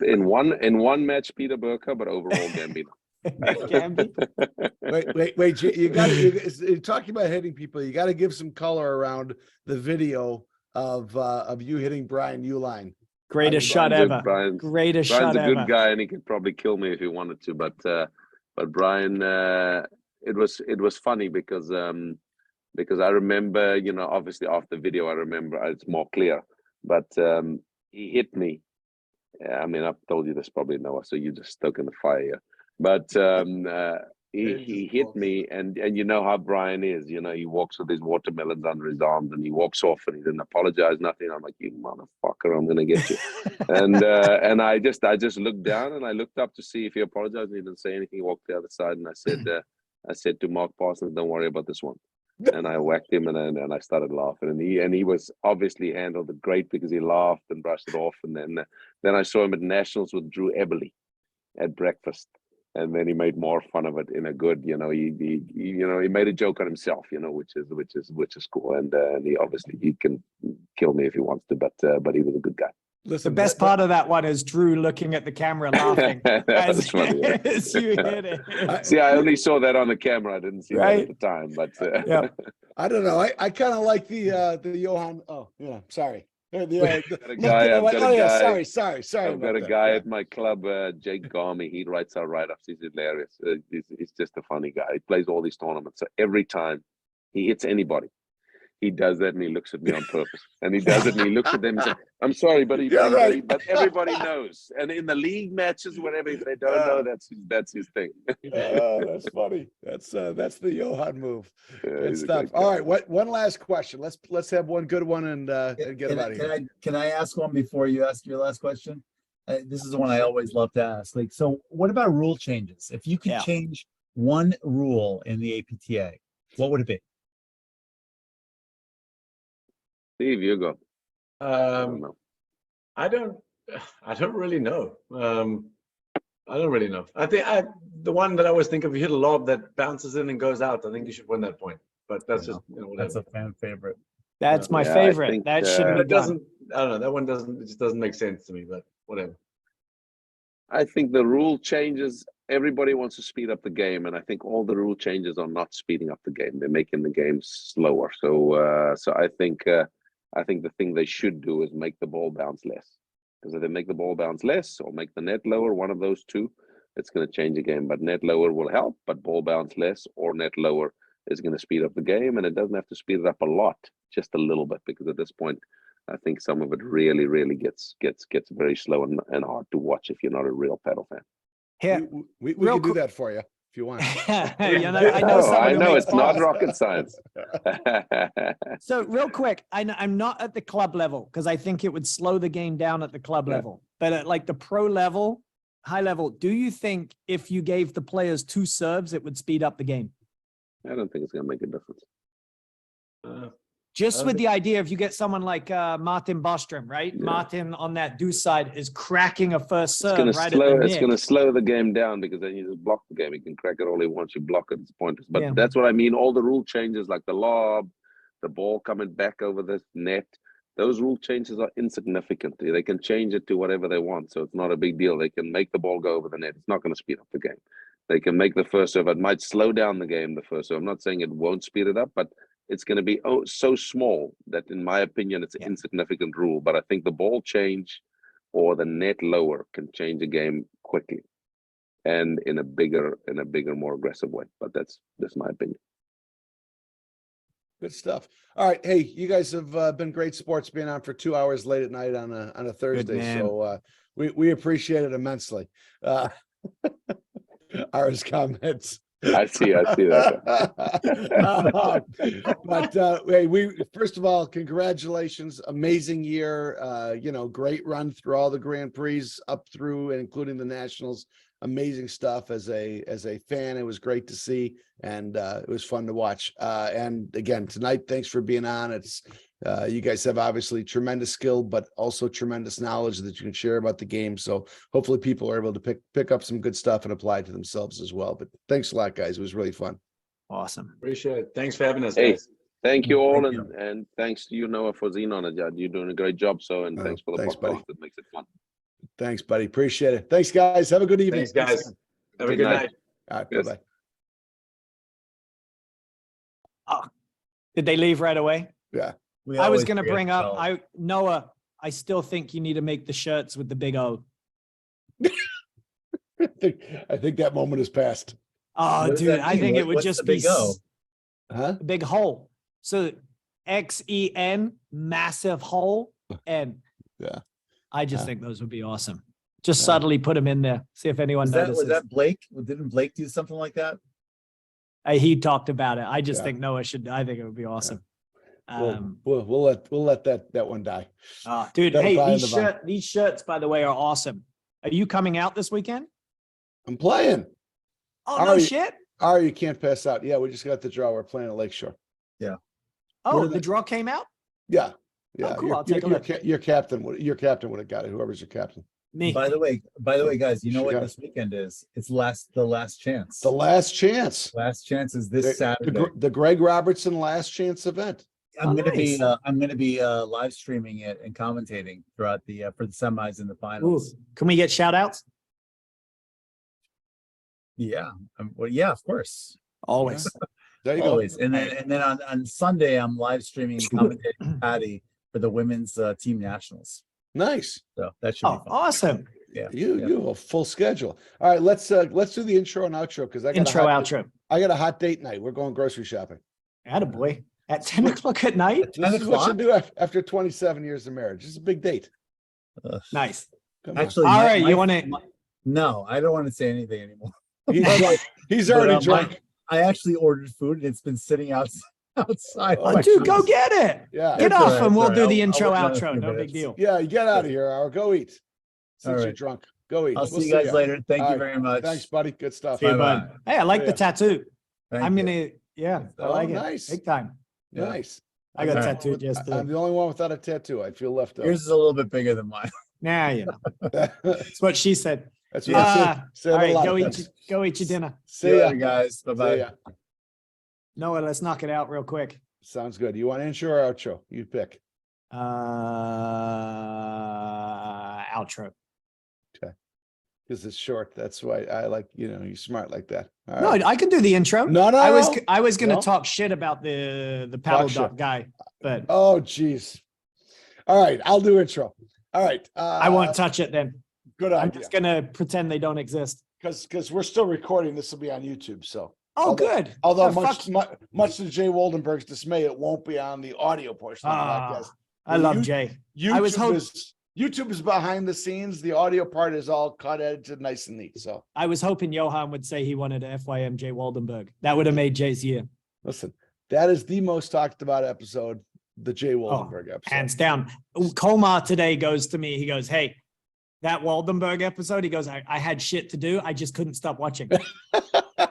In one match, Peter Burker, but overall Gambino. Gambi? Wait. You're talking about hitting people. You got to give some color around the video of you hitting Brian Uline. Greatest shot ever. Greatest shot Brian's a ever. good guy, and he could probably kill me if he wanted to. But Brian, it was funny because I remember, obviously after the video, I remember it's more clear. But he hit me. I mean, I've told you this probably, Noah, so you just stoking the fire here. But he hit me, and you know how Brian is. He walks with his watermelons under his arms, and he walks off, and he didn't apologize, nothing. I'm like, you motherfucker, I'm gonna get you. and I just looked down, and I looked up to see if he apologized. And he didn't say anything. He walked the other side, and I said to Mark Parsons, don't worry about this one. And I whacked him, and I started laughing, and he was obviously handled it great because he laughed and brushed it off. And then I saw him at nationals with Drew Eberle at breakfast, and then he made more fun of it in a good, he made a joke on himself, which is cool. And he can kill me if he wants to, but he was a good guy. Listen, The best part of that one is Drew looking at the camera laughing That's funny. Yeah. as you hit it. See, I only saw that on the camera. I didn't see that at the time, but Yeah. I don't know. I kind of like the Johan. Oh yeah, sorry. I've got a guy at my club, Jake Garmy. He writes our write-ups. He's hilarious. He's just a funny guy. He plays all these tournaments. So every time he hits anybody, he does that, and he looks at me on purpose. And he does it, and he looks at them and says, "I'm sorry, but but everybody knows." And in the league matches, whatever, if they don't know, that's his thing. That's funny. That's the Johan move. Good stuff. All right, one last question. Let's have one good one and get him out of here. Can I ask one before you ask your last question? This is the one I always love to ask. Like, so what about rule changes? If you could change one rule in the APTA, what would it be? Steve, you go. I don't really know. I don't really know. I think the one that I always think of, you hit a lob that bounces in and goes out, I think you should win that point. But that's just whatever. That's a fan favorite. That's my favorite. think, That shouldn't be It done. doesn't. I don't know. That one doesn't. It just doesn't make sense to me. But whatever. I think the rule changes. Everybody wants to speed up the game, and I think all the rule changes are not speeding up the game. They're making the game slower. So I think the thing they should do is make the ball bounce less. Because if they make the ball bounce less or make the net lower, one of those two, it's going to change the game. But net lower will help, but ball bounce less or net lower is going to speed up the game, and it doesn't have to speed it up a lot, just a little bit, because at this point, I think some of it really, really gets very slow and hard to watch if you're not a real paddle fan. Here, We real can do quick- that for you if you want. I know Oh, I someone who know makes it's not balls. rocket science. So real quick, I'm not at the club level because I think it would slow the game down at the club Yeah. level. But at like the pro level, high level, do you think if you gave the players 2 serves, it would speed up the game? I don't think it's going to make a difference. Just with the idea, if you get someone like Martin Bostrom, right? Yeah. Martin on that deuce side is cracking a first It's serve going to right slow. at the It's nick. going to slow the game down because then you just block the game. You can crack it all he wants. You block it. It's pointless. But Yeah. that's what I mean. All the rule changes, like the lob, the ball coming back over the net. Those rule changes are insignificant. They can change it to whatever they want, so it's not a big deal. They can make the ball go over the net. It's not going to speed up the game. They can make the first serve. It might slow down the game, the first serve. I'm not saying it won't speed it up, but it's going to be so small that, in my opinion, it's an insignificant rule. But I think the ball change or the net lower can change a game quickly and in a bigger, more aggressive way. But that's my opinion. Good stuff. All right. Hey, you guys have been great sports being on for 2 hours late at night on a Thursday. man. So we appreciate it immensely. Ours comments. I see that. But hey, first of all, congratulations, amazing year. Great run through all the Grand Prix up through and including the Nationals. Amazing stuff as a fan. It was great to see, and it was fun to watch. And again, tonight, thanks for being on. It's you guys have obviously tremendous skill, but also tremendous knowledge that you can share about the game. So hopefully people are able to pick up some good stuff and apply it to themselves as well. But thanks a lot, guys. It was really fun. Awesome. Appreciate it. Thanks for having us, Hey, guys. thank you all, Thank you. and thanks to you, Noah, for being on it. You're doing a great job. And thanks for the Thanks, podcast. buddy. It makes it fun. Thanks, buddy. Appreciate it. Thanks, guys. Have a good evening. Thanks, guys. Have a Good good night. night. All right. Yes. Bye-bye. Did they leave right away? Yeah. We I was always going to forget bring up, tell. Noah, I still think you need to make the shirts with the big O. I think that moment has passed. Oh, What does dude, that I mean? think it What- would what's just the be big O? Huh? a big hole. So XEN, massive hole. And Yeah. I just Yeah. think those would be awesome. Just Yeah. subtly put them in there. See if anyone Was notices. that Blake? Didn't Blake do something like that? He talked about it. I just Yeah. think Noah should. I think it would be awesome. We'll let that one die. Dude, That'll hey, die in these the vine. these shirts, by the way, are awesome. Are you coming out this weekend? I'm playing. Oh, no Ari- shit. You can't pass out. Yeah, we just got the draw. We're playing at Lakeshore. Oh, What are the draw came out? Yeah. Yeah. cool. Your- I'll take a your look. Your captain would have got it. Whoever's your captain. Me. By the way, guys, you know Sure what got this weekend is? It's the last chance. The last chance. Last chance is The- this Saturday. The Greg Robertson last chance event. I'm Oh, gonna be nice. live streaming it and commentating throughout the for the semis and the Ooh, finals. can we get shout outs? Yeah, well, yeah, of course, Always. There you go. always. And then on Sunday, I'm live streaming and commentating Patty for the women's team nationals. Nice. So that should be Oh, fun. awesome. Yeah, You yeah. you have a full schedule. All right, let's do the intro and outro because Intro, outro. I got a hot date night. We're going grocery shopping. Attaboy. At 10 o'clock at night? This 10 is what you o'clock? do after 27 years of marriage. It's a big date. Ugh. Nice. Come on. Actually, All my- right, my- you want to? my- No, I don't want to say anything anymore. He's But, already drunk. I actually ordered food and it's been sitting outside. Oh, Oh, my dude, go house. get it. Yeah. Get That's all off right, and we'll that's do all the right. intro, I'll let you know outro. in a No few big minutes. deal. Yeah, you get out of here, or go eat. Since you're right. drunk, go eat. I'll We'll see you guys ya. later. Thank All you right. very much. Thanks, buddy. Good stuff. See you, Bye-bye. bud. Hey, I like the Yeah. tattoo. Thank I'm you. gonna, yeah, I Oh, like it. nice. Big time. Yeah. Nice. I got All right. tattooed yesterday. I'm the only one without a tattoo. I feel left out. Yours is a little bit bigger than mine. Nah, you know. That's That's what she said. what I say. All right, a lot go of eat, things. go eat your dinner. See See you ya. later, guys. Bye See bye. ya. Noah, let's knock it out real quick. Sounds good. You want intro or outro? You pick. Outro. Because it's short. That's why I like, you're smart like that. All No, right. I can do the intro. No, no, I was no. I was gonna No. talk shit about the paddle shit. duck guy, but Oh, geez. All right. I'll do intro. All right. I won't touch it then. Good I'm idea. just gonna pretend they don't exist. Because we're still recording. This will be on YouTube. So Oh, good. Although Fuck. much to Jay Woldenberg's dismay, it won't be on the audio portion of the podcast. I love Jay. I was YouTube is behind the scenes. The audio part is all cut, edited, nice and neat. So I was hoping Johan would say he wanted to FYM Jay Woldenberg. That would have made Jay's year. listen, that is the most talked about episode, the Jay Woldenberg episode. Hands down. Kolmar today goes to me. He goes, hey, that Woldenberg episode, he goes, I had shit to do. I just couldn't stop watching.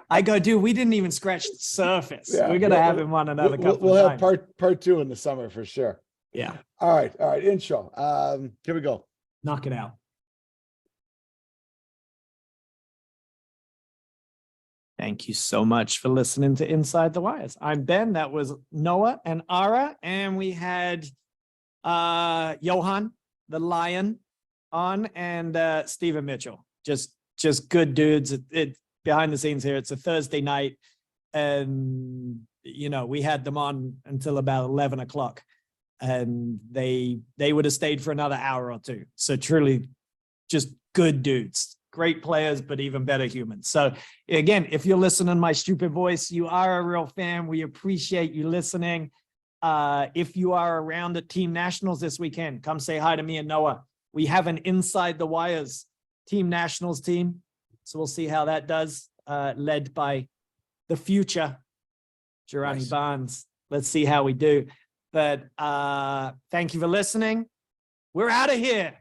I go, dude, we didn't even scratch the surface. Yeah, We're going to have him on another couple We'll of have times. part 2 in the summer for sure. Yeah. All right. Intro. Here we go. Knock it out. Thank you so much for listening to Inside the Wires. I'm Ben. That was Noah and Ara. And we had Johan, the Lion, on, and Stephen Mitchell. Just good dudes. Behind the scenes here, it's a Thursday night. And, you know, we had them on until about 11 o'clock. And they would have stayed for another hour or two. So truly just good dudes, great players, but even better humans. So again, if you're listening to my stupid voice, you are a real fan. We appreciate you listening. If you are around at Team Nationals this weekend, come say hi to me and Noah. We have an Inside the Wires Team Nationals team. So we'll see how that does, led by the future, Girani Nice. Barnes. Let's see how we do. But thank you for listening. We're out of here.